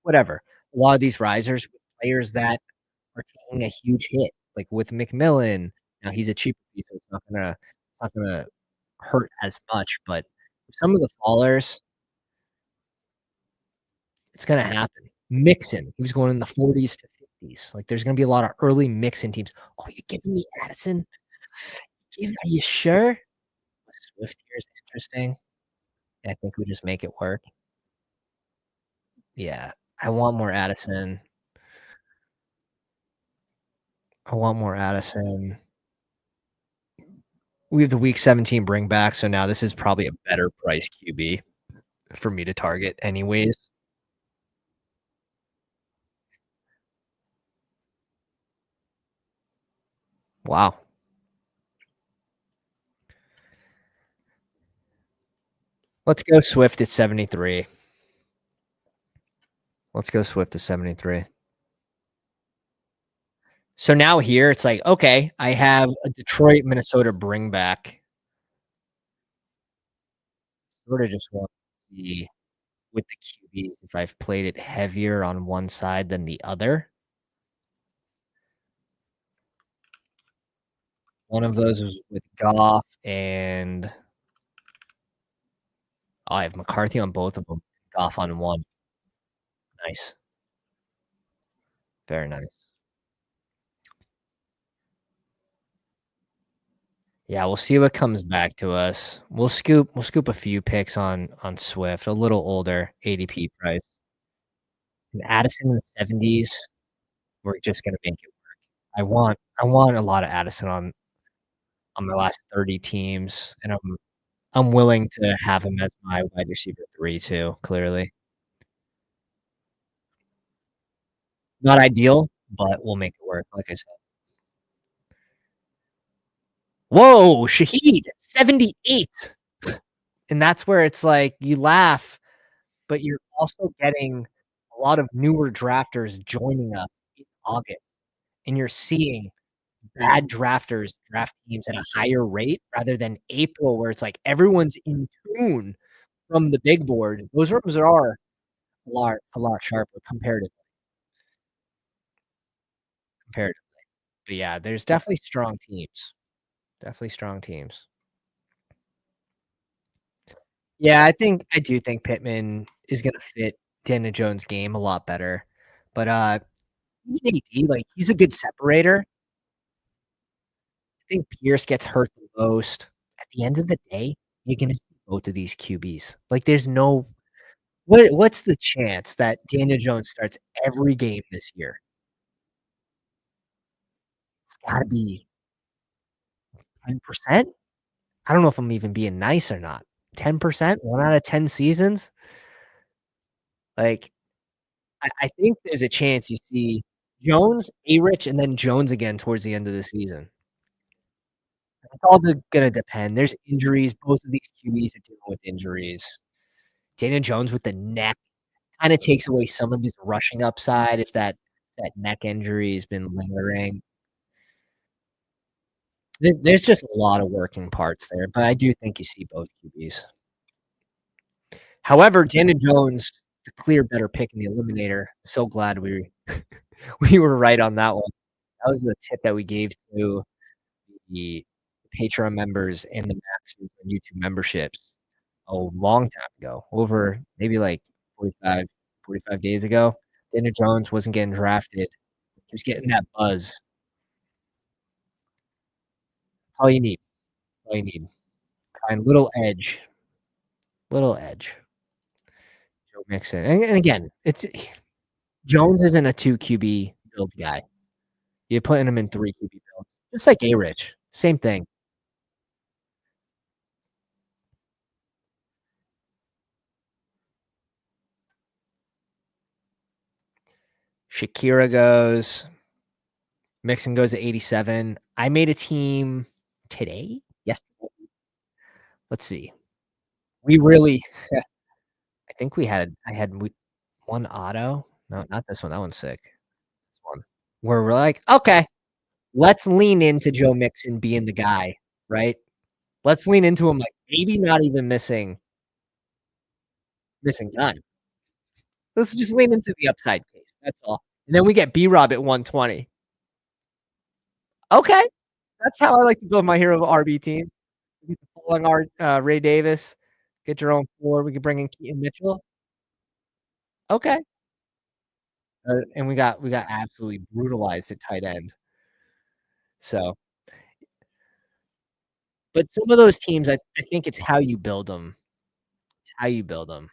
whatever. A lot of these risers with players that are taking a huge hit, like with McMillan. Now he's a cheaper piece, so it's not gonna hurt as much, but some of the fallers, it's gonna happen. Mixon, he was going in the 40s to 50s. Like, there's gonna be a lot of early Mixon teams. Oh, you're giving me Addison? Are you sure? Swift here is interesting. I think we just make it work. Yeah, I want more Addison. I want more Addison. We have the week 17 bring back, so now this is probably a better price QB for me to target anyways. Wow. Let's go Swift at 73. Let's go Swift at 73. So now here it's like, okay, I have a Detroit, Minnesota bring back. Sort of just want to see with the QBs if I've played it heavier on one side than the other. One of those was with Goff and I have McCarthy on both of them. Goff on one. Nice. Very nice. Yeah, we'll see what comes back to us. We'll scoop a few picks on Swift, a little older ADP price. And Addison in the 70s, we're just gonna make it work. I want a lot of Addison on my last 30 teams, and I'm willing to have him as my wide receiver 3 too, clearly. Not ideal, but we'll make it work, like I said. Whoa, Shaheed, 78. And that's where it's like, you laugh, but you're also getting a lot of newer drafters joining us in August, and you're seeing bad drafters draft teams at a higher rate rather than April, where it's like everyone's in tune from the big board. Those rooms are a lot sharper comparatively. But yeah, there's definitely strong teams. Definitely strong teams. Yeah, I do think Pittman is gonna fit Daniel Jones' game a lot better. But, even AD, like, he's a good separator. I think Pierce gets hurt the most. At the end of the day, you're gonna see both of these QBs. Like, there's no what's the chance that Daniel Jones starts every game this year? It's gotta be 10%? I don't know if I'm even being nice or not. 10%? 1 out of 10 seasons? Like, I think there's a chance you see Jones, A-Rich, and then Jones again towards the end of the season. It's all gonna depend. There's injuries. Both of these QBs are dealing with injuries. Daniel Jones with the neck kinda takes away some of his rushing upside if that neck injury has been lingering. There's just a lot of working parts there, but I do think you see both QBs. However, Daniel Jones the clear better pick in the eliminator. So glad we we were right on that one. That was the tip that we gave to the Patreon members and the Maxers and YouTube memberships a long time ago, over maybe like 45 days ago. Daniel Jones wasn't getting drafted. He was getting that buzz. That's all you need. That's all you need. Find little edge. Joe Mixon, and again, it's Jones isn't a 2 QB build guy. You're putting him in 3 QB builds, just like A-Rich, same thing. Shakira goes, Mixon goes at 87. I made a team today? Yesterday? Let's see. We really I think I had one auto. No, not this one. That one's sick. This one. Where we're like, okay, let's lean into Joe Mixon being the guy, right? Let's lean into him like maybe not even missing time. Let's just lean into the upside case. That's all. And then we get B-Rob at 120. Okay. That's how I like to build my hero RB team. We get the falling our Ray Davis, get your own 4. We can bring in Keaton Mitchell. Okay. And we got absolutely brutalized at tight end. So, but some of those teams, I think it's how you build them. It's how you build them.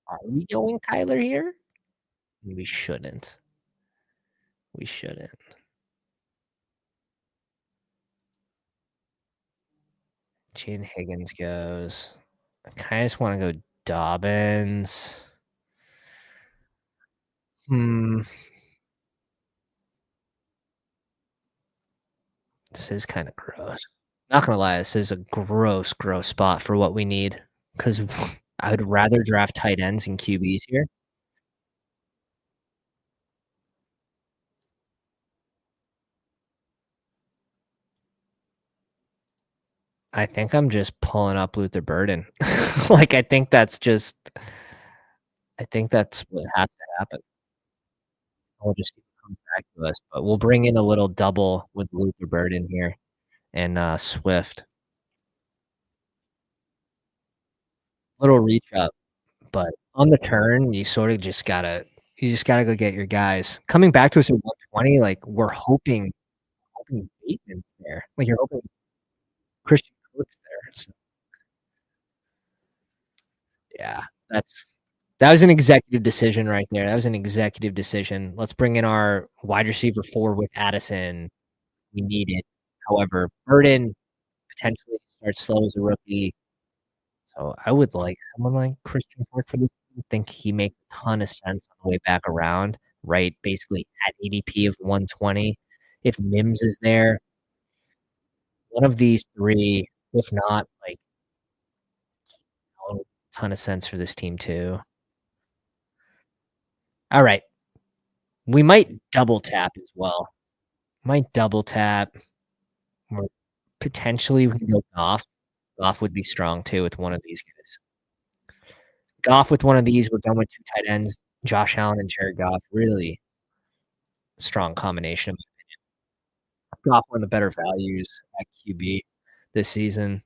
Are we going Kyler here? We shouldn't. We shouldn't. Jaden Higgins goes. I kind of just want to go Dobbins. This is kind of gross. Not gonna lie, this is a gross, gross spot for what we need. Because I would rather draft tight ends and QBs here. I think I'm just pulling up Luther Burden. Like, I think that's what has to happen. We'll just see what comes back to us, but we'll bring in a little double with Luther Burden here and Swift. Little reach up, but on the turn, you just gotta go get your guys. Coming back to us at 120, like we're hoping Bateman's there. Like you're hoping Christian Kirk's there. So, yeah, that was an executive decision right there. That was an executive decision. Let's bring in our wide receiver 4 with Addison. We need it. However, Burden potentially starts slow as a rookie. So I would like someone like Christian Kirk for this team. I think he makes a ton of sense on the way back around, right? Basically at ADP of 120. If Mims is there, one of these 3, if not, like, a ton of sense for this team too. All right. We might double tap as well. Might double tap. Or potentially we can go Goff. Goff would be strong too with one of these guys. Goff with one of these, we're done with 2 tight ends. Josh Allen and Jared Goff. Really strong combination. Goff one of the better values at QB this season.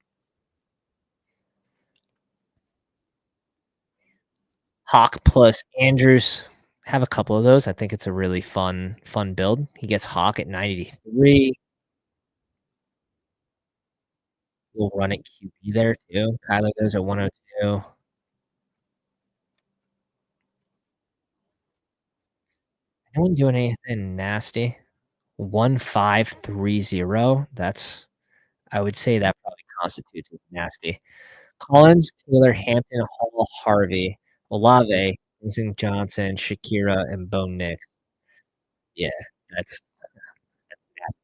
Hawk plus Andrews. Have a couple of those. I think it's a really fun build. He gets Hawk at 93. We'll run it QB there too. Kyler goes at 102. Anyone doing anything nasty? 1530. I would say that probably constitutes as nasty. Collins, Taylor, Hampton, Hall, Harvey, Olave, Vincent Johnson, Shakira, and Bo Nix. Yeah, that's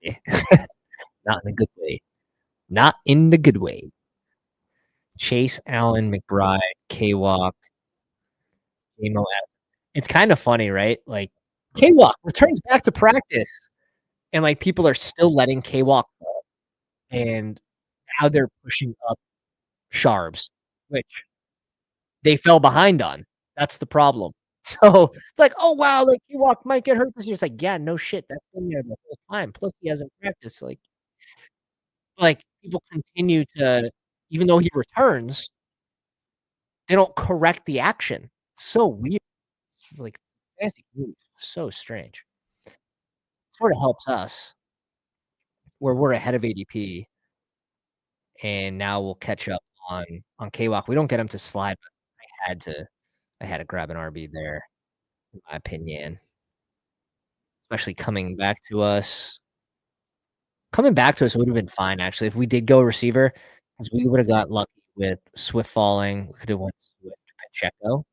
nasty. Not in a good way. Not in the good way. Chase, Allen, McBride, K-Walk, J-Mo. It's kind of funny, right? Like, K-Walk returns back to practice, and, like, people are still letting K-Walk fall, and now they're pushing up Sharps, which they fell behind on. That's the problem. So, it's like, "Oh, wow, like, Ewok might get hurt this year." It's like, "Yeah, no shit, that's been there the whole time, plus he hasn't practiced." Like, people continue to even though he returns, they don't correct the action. So weird. Like, fantasy moves, so strange. Sorta helps us where we're ahead of ADP, and now we'll catch up on Kwok. We don't get him to slide, but I had to grab an RB there, in my opinion, especially coming back to us would have been fine, actually, if we did go receiver, 'cause we would have got lucky with Swift falling. We could have went Swift Pacheco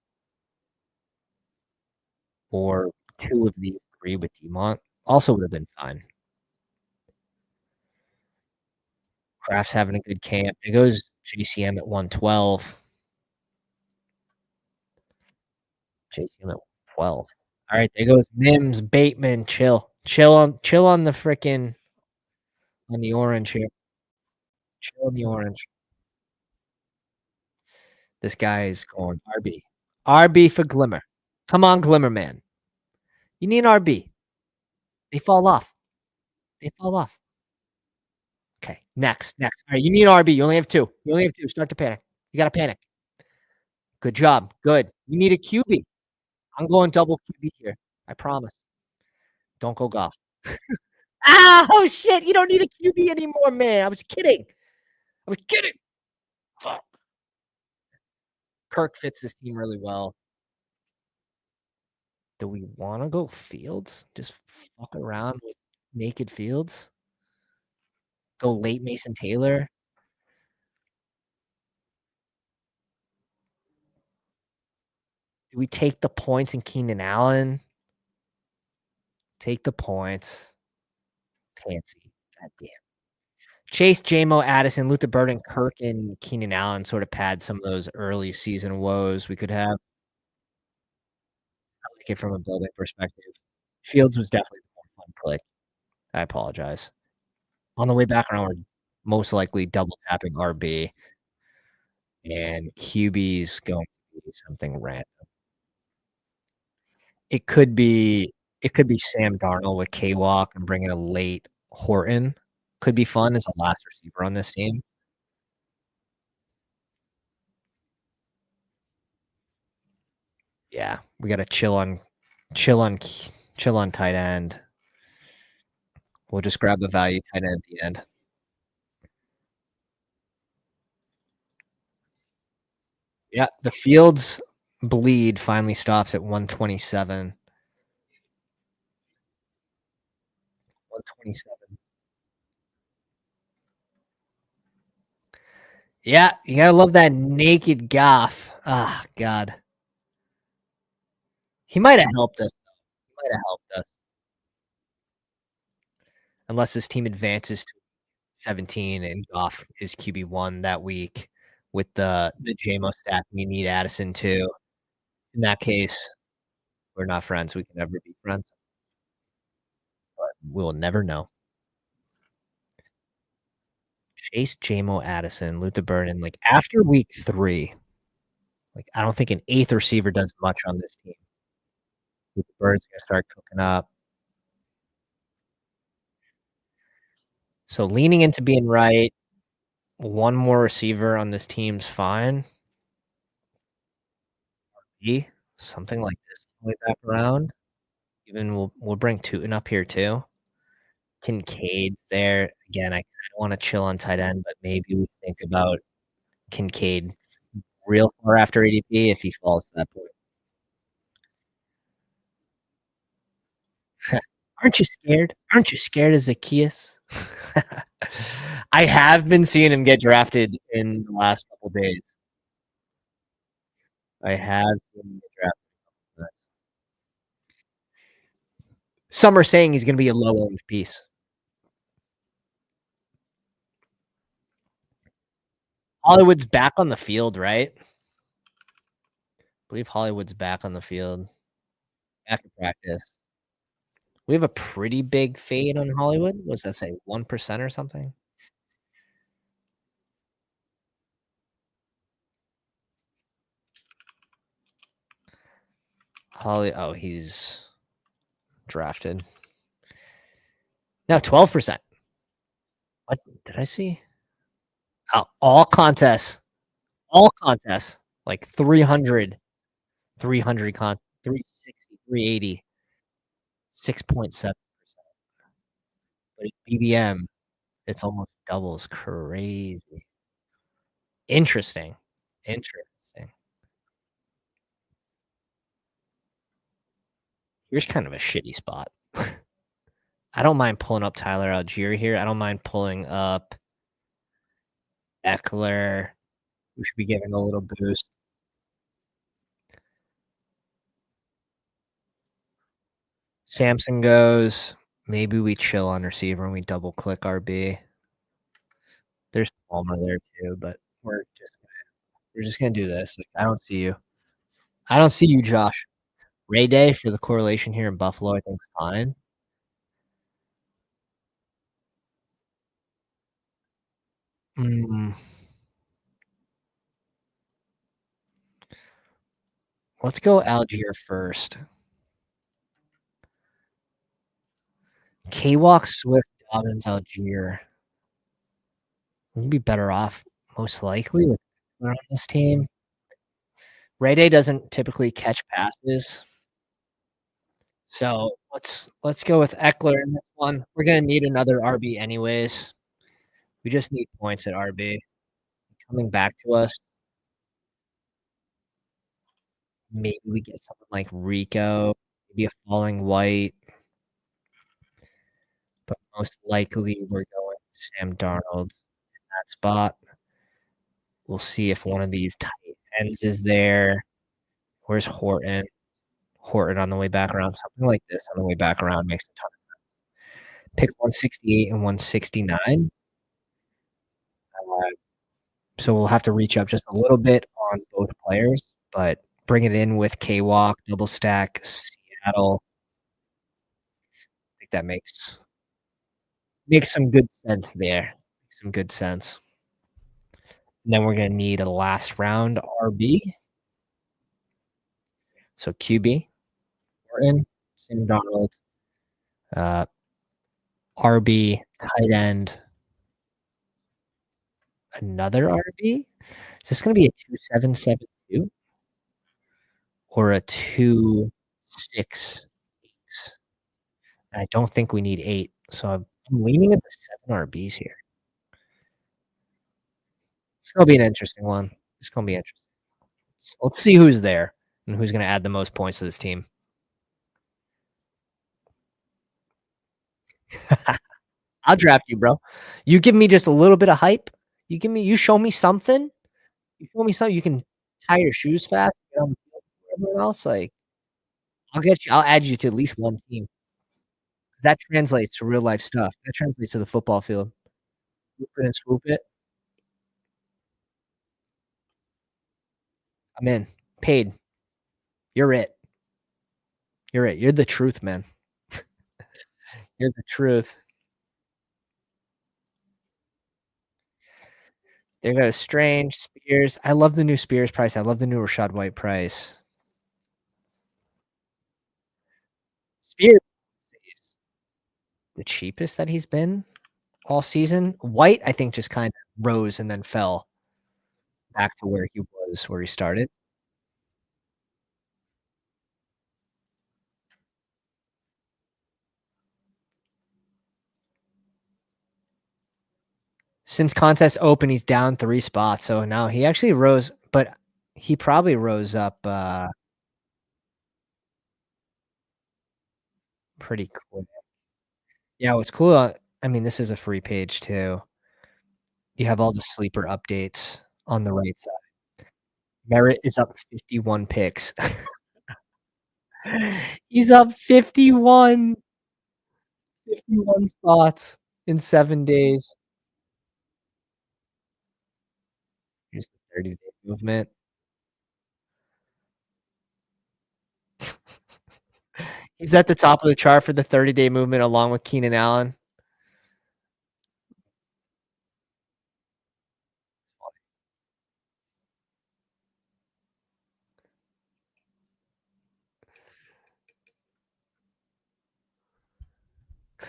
or 2 of these 3 with Demont. Also would have been fine. Kraft's having a good camp. There goes JCM at 112. JCM at 112. Alright, there goes Mims, Bateman, chill. Chill on the frickin' on the orange here. Chill on the orange. This guy is going RB. RB for Glimmer. Come on, Glimmer man. You need an RB. They fall off. They fall off. Okay, next. Alright, you need an RB. You only have 2. You only have 2. Start to panic. You gotta panic. Good job. Good. You need a QB. I'm going double QB here. I promise. Don't go golf. Oh, shit. You don't need a QB anymore, man. I was kidding. I was kidding. Fuck. Kirk fits this team really well. Do we wanna go Fields? Just fuck around with naked Fields? Go late Mason Taylor? Do we take the points in Keenan Allen? Take the points. Pansy. Goddamn. Chase, JMO, Addison, Luther Burden, Kirk, and Keenan Allen sort of pad some of those early season woes we could have. I like it from a building perspective. Fields was definitely the more fun click. I apologize. On the way back around, we're most likely double tapping RB, and QB's going to be something random. It could be Sam Darnold with K-Walk and bringing a late Horton. Could be fun as a last receiver on this team. Yeah, we gotta chill on chill on tight end. We'll just grab the value tight end at the end. Yeah, the Fields bleed finally stops at 127. 127. Yeah, you gotta love that naked Goff. Ah, God. He might have helped us. He might have helped us. Unless this team advances to 17 and Goff is QB1 that week with the JMO stack. We need Addison too. In that case, we're not friends. We can never be friends. But we'll never know. Chase, JMO, Addison, Luther Burden. Like after week 3, like I don't think an 8th receiver does much on this team. Luther Burden's gonna start cooking up. So leaning into being right, one more receiver on this team's fine. Something like this on the way back around. Even we'll bring Tootin up here too. Kincaid there. Again, I kinda wanna chill on tight end, but maybe we think about Kincaid real far after ADP if he falls to that point. Aren't you scared? Aren't you scared of Zacchaeus? I have been seeing him get drafted in the last couple days. I have seen him get drafted. Some are saying he's gonna be a low-owned piece. Hollywood's back on the field, right? I believe Hollywood's back on the field. Back in practice. We have a pretty big fade on Hollywood. What's that say, 1% or something? Oh, he's drafted. No, 12%. What did I see? Oh, all contests. All contests. Like 300, 360, 380, 6.7. But BBM, it's almost doubles. Crazy. Interesting. Interesting. Here's kind of a shitty spot. I don't mind pulling up Tyler Algier here. I don't mind pulling up Eckler, who should be getting a little boost. Samson goes. Maybe we chill on receiver and we double click RB. There's Palmer there too, but we're just gonna do this. Like, I don't see you. I don't see you, Josh. Ray Day for the correlation here in Buffalo, I think is fine. Mm, let's go Algier first. K-Walk, Swift, Dobbins, Algier. We'd be better off, most likely, with Eckler on this team. Ray Day doesn't typically catch passes, so let's go with Eckler in this one. We're gonna need another RB anyways. We just need points at RB. Coming back to us, maybe we get someone like Rico, maybe a Falling White, but most likely we're going Sam Darnold in that spot. We'll see if one of these tight ends is there. Where's Horton? Horton on the way back around. Something like this on the way back around makes a ton of sense. Pick 168 and 169. Uh, so we'll have to reach up just a little bit on both players, but bring it in with K-Walk, double stack, Seattle. I think that makes some good sense there. Some good sense. And then we're gonna need a last round RB. So QB, Horton, Sam Darnold, uh, RB, tight end, another RB. Is this gonna be a 2-7-7-2 or a 2-6-8? I don't think we need 8, so I'm leaning at the 7 RBs here. It's gonna be an interesting one. It's gonna be interesting. Let's see who's there and who's gonna add the most points to this team. I'll draft you, bro. You give me just a little bit of hype. You show me something. You show me something. You can tie your shoes fast. Get on the field for everyone else. Like I'll add you to at least one team because that translates to real life stuff. That translates to the football field. Swoop it and swoop it. I'm in. Paid. You're it. You're it. You're the truth, man. You're the truth. There goes Strange, Spears. I love the new Spears price. I love the new Rashad White price. Spears is the cheapest that he's been all season. White, I think, just kind of rose and then fell back to where he was, where he started. Since contest open, he's down 3 spots. So now he actually rose, but he probably rose up pretty quick. Yeah, what's cool, I mean, this is a free page too. You have all the sleeper updates on the right side. Merritt is up 51 picks. He's up 51 spots in 7 days. Here's the 30-day movement. He's at the top of the chart for the 30-day movement along with Keenan Allen.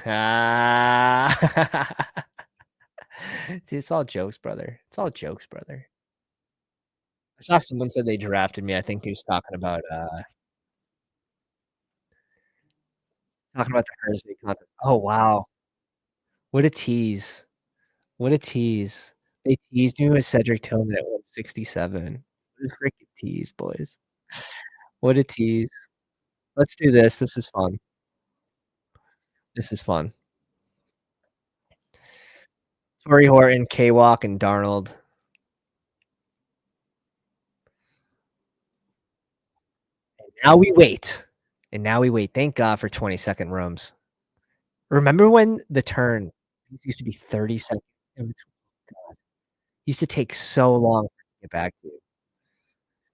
Ah. Dude, it's all jokes, brother. It's all jokes, brother. I saw someone said they drafted me. I think he was talking about the Thursday contest. Oh, wow. What a tease. What a tease. They teased me with Cedric Tillman at 167. What a freaking tease, boys. What a tease. Let's do this. This is fun. This is fun. Torrey Horton, K-Walk, and Darnold. Now we wait. And now we wait. Thank God for 20-second rooms. Remember when the turn these used to be 30 seconds? It was God. Used to take so long to get back to you.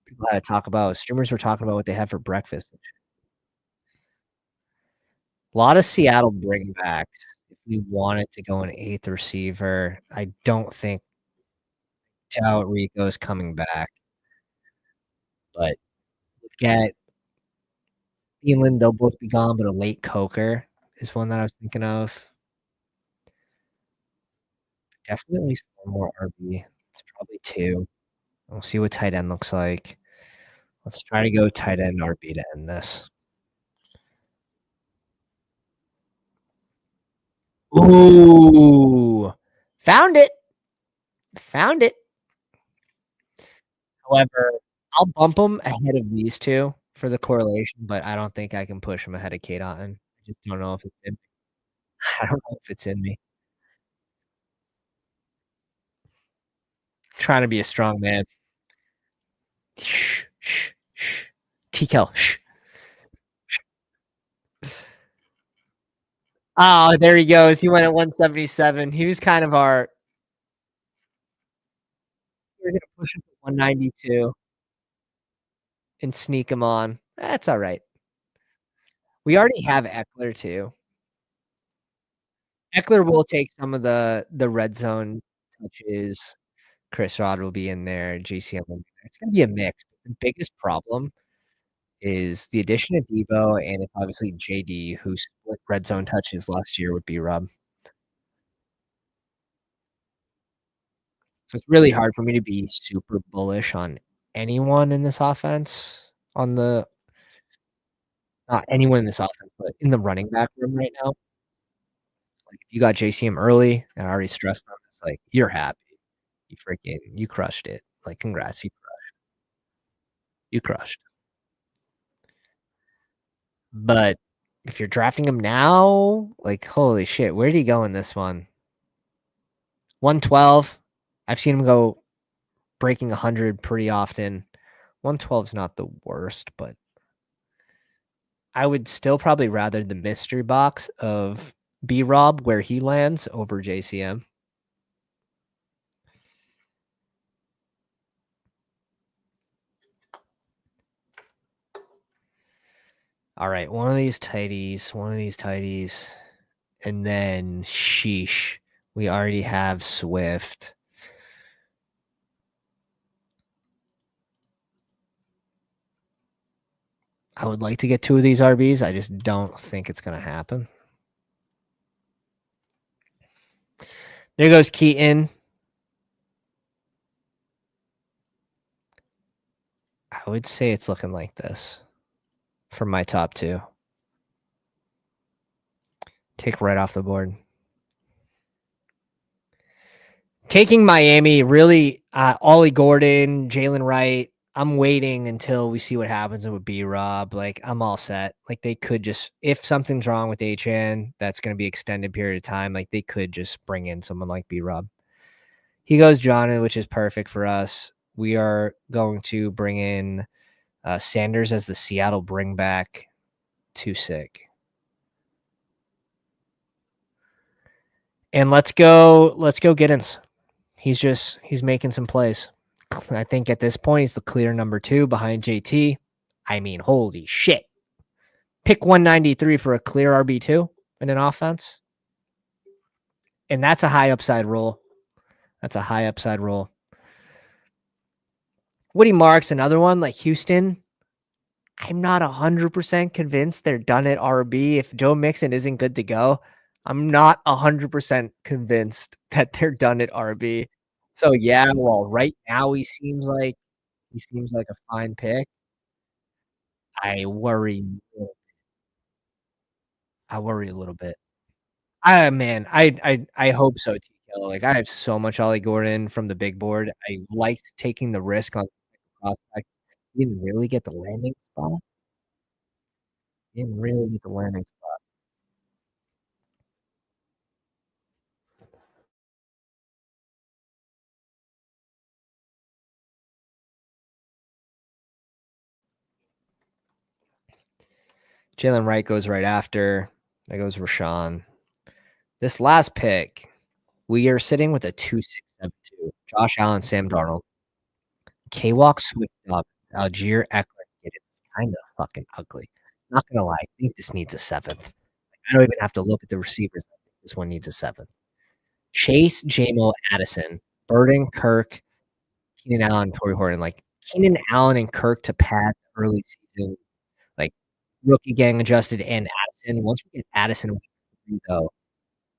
People had to talk about streamers were talking about what they had for breakfast. A lot of Seattle bringbacks. If we wanted to go an 8th receiver, I don't think doubt Rico's coming back. But look at Thielen, they'll both be gone, but a late Coker is one that I was thinking of. Definitely at least one more RB. It's probably 2. We'll see what tight end looks like. Let's try to go tight end RB to end this. Ooh, found it. Found it. However, I'll bump them ahead of these 2 for the correlation, but I don't think I can push them ahead of Kate Otten. I just don't know if it's in me. I don't know if it's in me. Trying to be a strong man. Shh, shh, shh. T-Kel, shh. Oh, there he goes. He went at 177. He was kind of our we were gonna push him to 192 and sneak him on. That's alright. We already have Eckler too. Eckler will take some of the red zone touches. Chris Rod will be in there, JCM will be there. It's gonna be a mix. The biggest problem is the addition of Debo, and it's obviously JD, who split red zone touches last year with B-Rob. So it's really hard for me to be super bullish on anyone in this offense, on the not anyone in this offense, but in the running back room right now. Like, if you got JCM early, and I already stressed on this, like, you're happy. You crushed it. Like, congrats, you crushed. But if you're drafting him now, like, holy shit, where did he go in this one? 112. I've seen him go breaking 100 pretty often. 112 is not the worst, but I would still probably rather the mystery box of B-Rob where he lands over JCM. All right, one of these tighties, and then sheesh, we already have Swift. I would like to get 2 of these RBs. I just don't think it's going to happen. There goes Keaton. I would say it's looking like this for my top 2. Take right off the board. Taking Miami, really, Ollie Gordon, Jalen Wright. I'm waiting until we see what happens with B-Rob. Like, I'm all set. Like, they could just, if something's wrong with HN, that's going to be extended period of time. Like, they could just bring in someone like B-Rob. He goes John, which is perfect for us. We are going to bring in Sanders as the Seattle bring back. Too sick. And let's go Giddens. He's making some plays. I think at this point he's the clear number 2 behind JT. I mean, holy shit. Pick 193 for a clear RB2 in an offense. And that's a high upside roll. Woody Marks, another one like Houston. I'm not 100% convinced they're done at RB. If Joe Mixon isn't good to go, I'm not 100% convinced that they're done at RB. So, yeah, while right now he seems like a fine pick, I worry I worry a little bit. Man, I hope so, TKO. Like, I have so much Ollie Gordon from the big board. I liked taking the risk on prospect. Didn't really get the landing spot. Didn't really get the landing spot. Jalen Wright goes right after. There goes Rashawn. This last pick, we are sitting with a 2-6-7-2. Josh Allen, Sam Darnold, K-Walk, Swift up, Algier Eckler. It's kinda fucking ugly. Not gonna lie, I think this needs a 7th. I don't even have to look at the receivers. I think this one needs a 7th. Chase, Jamo, Addison, Burden, Kirk, Keenan Allen, Torrey Horton. Like, Keenan Allen and Kirk to pad early season, like, rookie gang adjusted and Addison. Once we get Addison in week 3, though,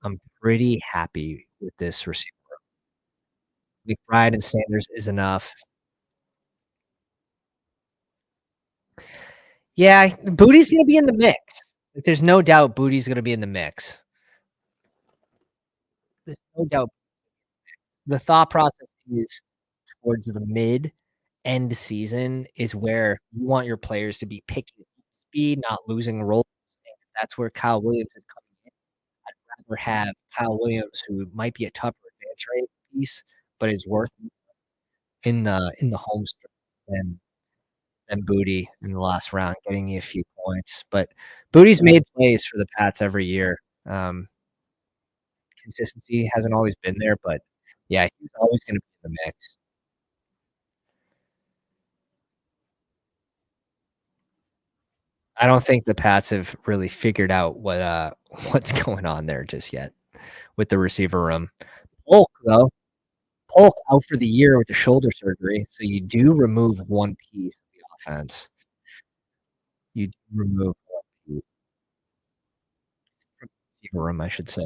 I'm pretty happy with this receiver. McBride and Sanders is enough. Yeah, Booty's gonna be in the mix. Like, there's no doubt Booty's gonna be in the mix. There's no doubt. The thought process is towards the mid end season is where you want your players to be picking up speed, not losing roll. That's where Kyle Williams is coming in. I'd rather have Kyle Williams, who might be a tougher advance rate piece, but is worth in the home stretch than Booty in the last round, getting you a few points. But Booty's made plays for the Pats every year. Consistency hasn't always been there, but yeah, he's always gonna be in the mix. I don't think the Pats have really figured out what's going on there just yet with the receiver room. Polk, though, Polk out for the year with the shoulder surgery, so you do remove one piece of the offense. You do remove one piece from the receiver room, I should say.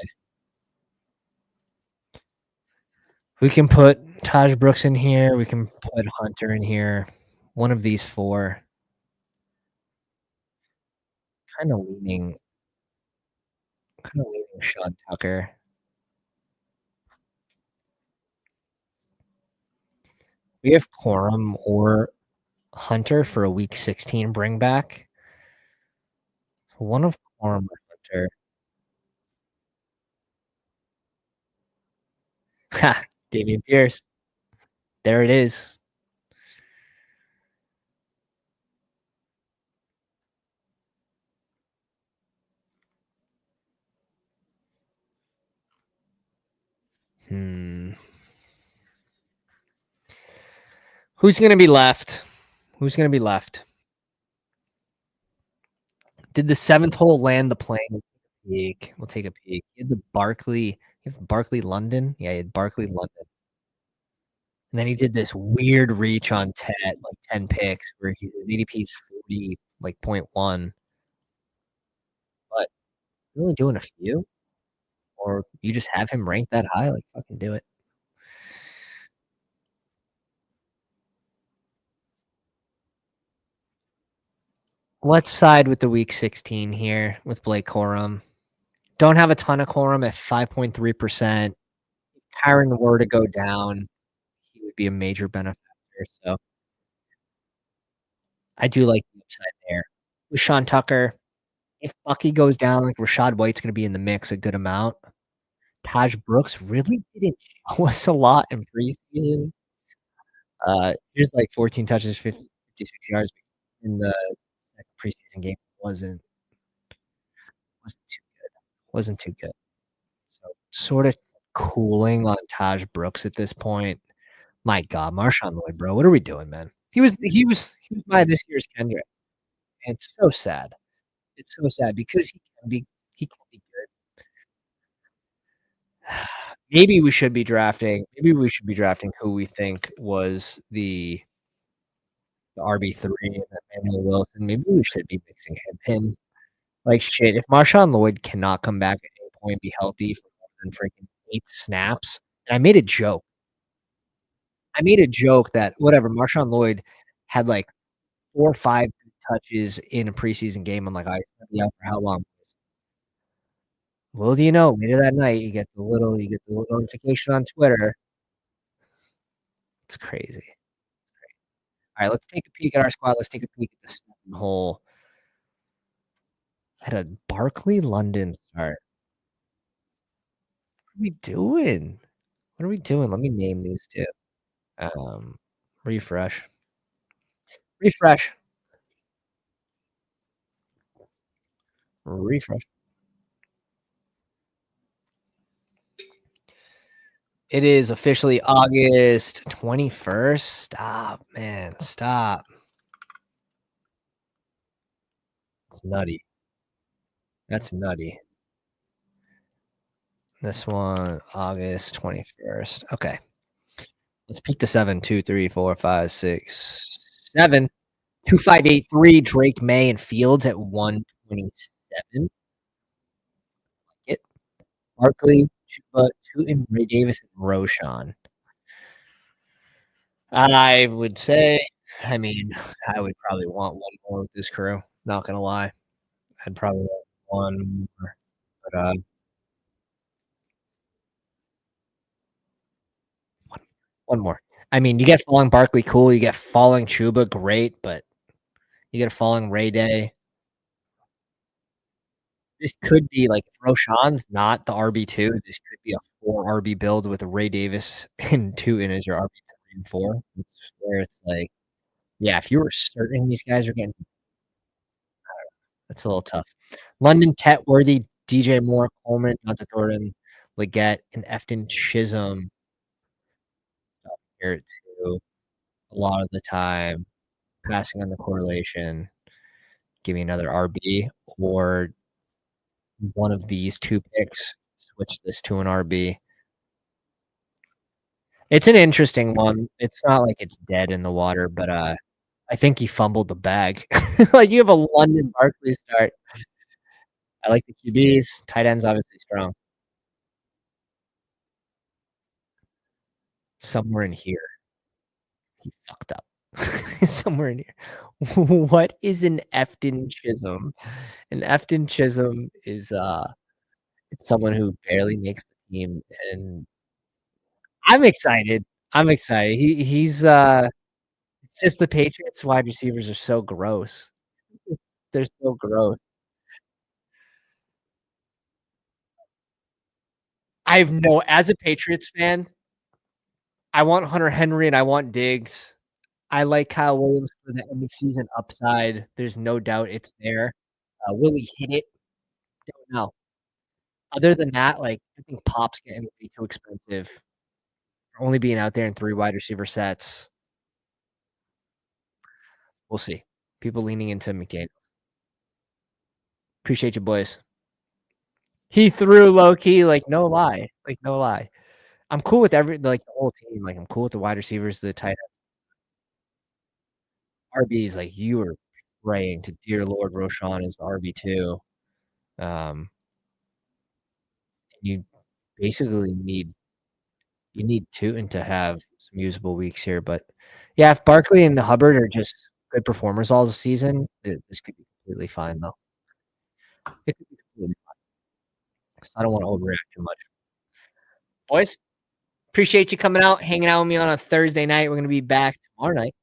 We can put Taj Brooks in here, we can put Hunter in here. One of these 4. Kinda leaning kinda leaning Sean Tucker. We have Corum or Hunter for a week 16 bring back. So one of Corum or Hunter. Ha! Dameon Pierce. There it is. Hmm. Who's gonna be left? Who's gonna be left? Did the 7th hole land the plane? We'll take a peek. We'll take a peek. He had the Barkley you have Barkley London? Yeah, he had Barkley London. And then he did this weird reach on Ted, like 10 picks, where his ADP is 40, like, .1. But you're only doing a few, or you just have him ranked that high, like, fucking do it. Let's side with the week 16 here with Blake Corum. Don't have a ton of Corum at 5.3%. Kyron were to go down, he would be a major benefactor, so I do like the upside there. With Sean Tucker, if Bucky goes down, like, Rachaad White's gonna be in the mix a good amount. Taj Brooks really didn't show us a lot in preseason. Here's, like, 14 touches, 56 yards in the second preseason game. Wasn't too wasn't too good. So, sorta cooling on Taj Brooks at this point. My god, Marshawn Lloyd, bro, what are we doing, man? He was my this year's Kendrick, and it's so sad. It's so sad because he can be good. Maybe we should be drafting who we think was the RB3 and then Emmanuel Wilson. Maybe we should be mixing him in. Like, shit, if Marshawn Lloyd cannot come back at any point, be healthy for more than freaking 8 snaps, and I made a joke. I made a joke that whatever, Marshawn Lloyd had, like, 4 or 5 touches in a preseason game. I'm like, "Alright, he's gonna be out for how long?" Little do you know, later that night, you get the little notification on Twitter. It's crazy. Alright, let's take a peek at our squad. Let's take a peek at the 7 hole. At a Barkley London start. What are we doing? What are we doing? Let me name these 2. Um, refresh. Refresh. Refresh. It is officially August 21st. Stop, man. Stop. It's nutty. That's nutty. This one, August 21st. Okay. Let's peek the 7. 2, 3, 4, 5, 6, 7. 2, 5, 8, 3. Drake May and Fields at 127. It. Barkley, Chuba, Tootin, Ray Davis, and Roshan. I would say, I mean, I would probably want one more with this crew, not gonna lie. I'd probably want one more, but, one one more. I mean, you get falling Barkley, cool, you get falling Chuba, great, but you get a falling Ray Day. This could be like, if Roshan's not the RB2, this could be a 4 RB build with Ray Davis and Tootin as your RB3 and 4. It's where it's like, yeah, if you were certain these guys are getting, that's a little tough. London, Tetworthy, DJ Moore, Coleman, Jonta Thornton, Leggett, and Efton Chisholm here too. A lot of the time, passing on the correlation, give me another RB or one of these 2 picks, switch this to an RB. It's an interesting one. It's not like it's dead in the water, but, I think he fumbled the bag. Like, you have a London Barkley start. I like the QBs. Tight end's obviously strong. Somewhere in here, he fucked up. Somewhere in here. What is an Efton Chisholm? An Efton Chisholm is, it's someone who barely makes the team, and I'm excited. I'm excited. It's just the Patriots wide receivers are so gross. They're so gross. I've no as a Patriots fan, I want Hunter Henry and I want Diggs. I like Kyle Williams for the end of season upside. There's no doubt it's there. Will he hit it? Don't know. Other than that, like, I think Pop's getting way too expensive for only being out there in 3 wide receiver sets. We'll see. People leaning into McCain. Appreciate you, boys. He threw low key, like, no lie. Like, no lie. I'm cool with the whole team. Like, I'm cool with the wide receivers, the tight RBs. Like, you are praying to dear Lord Roshan is the RB2. Um, you basically need Tootin to have some usable weeks here, but yeah, if Barkley and Hubbard are just good performers all the season, this could be completely fine, though. It could be completely fine. So I don't wanna overreact too much. Boys, appreciate you coming out, hanging out with me on a Thursday night. We're gonna be back tomorrow night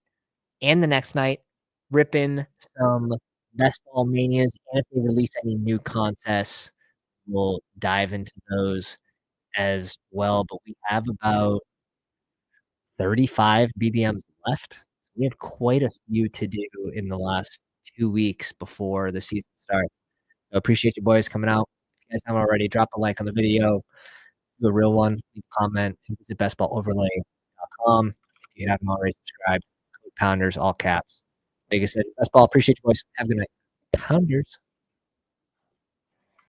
and the next night, ripping some best ball manias, and if they release any new contests, we'll dive into those as well, but we have about 35 BBMs left. We have quite a few to do in the last 2 weeks before the season starts. So appreciate you boys coming out. If you guys haven't already, drop a like on the video, do a real one, leave a comment, and visit bestballoverlay.com. If you haven't already subscribed, Pounders, all caps. Like I said, best ball. Appreciate you boys. Have a good night. Pounders.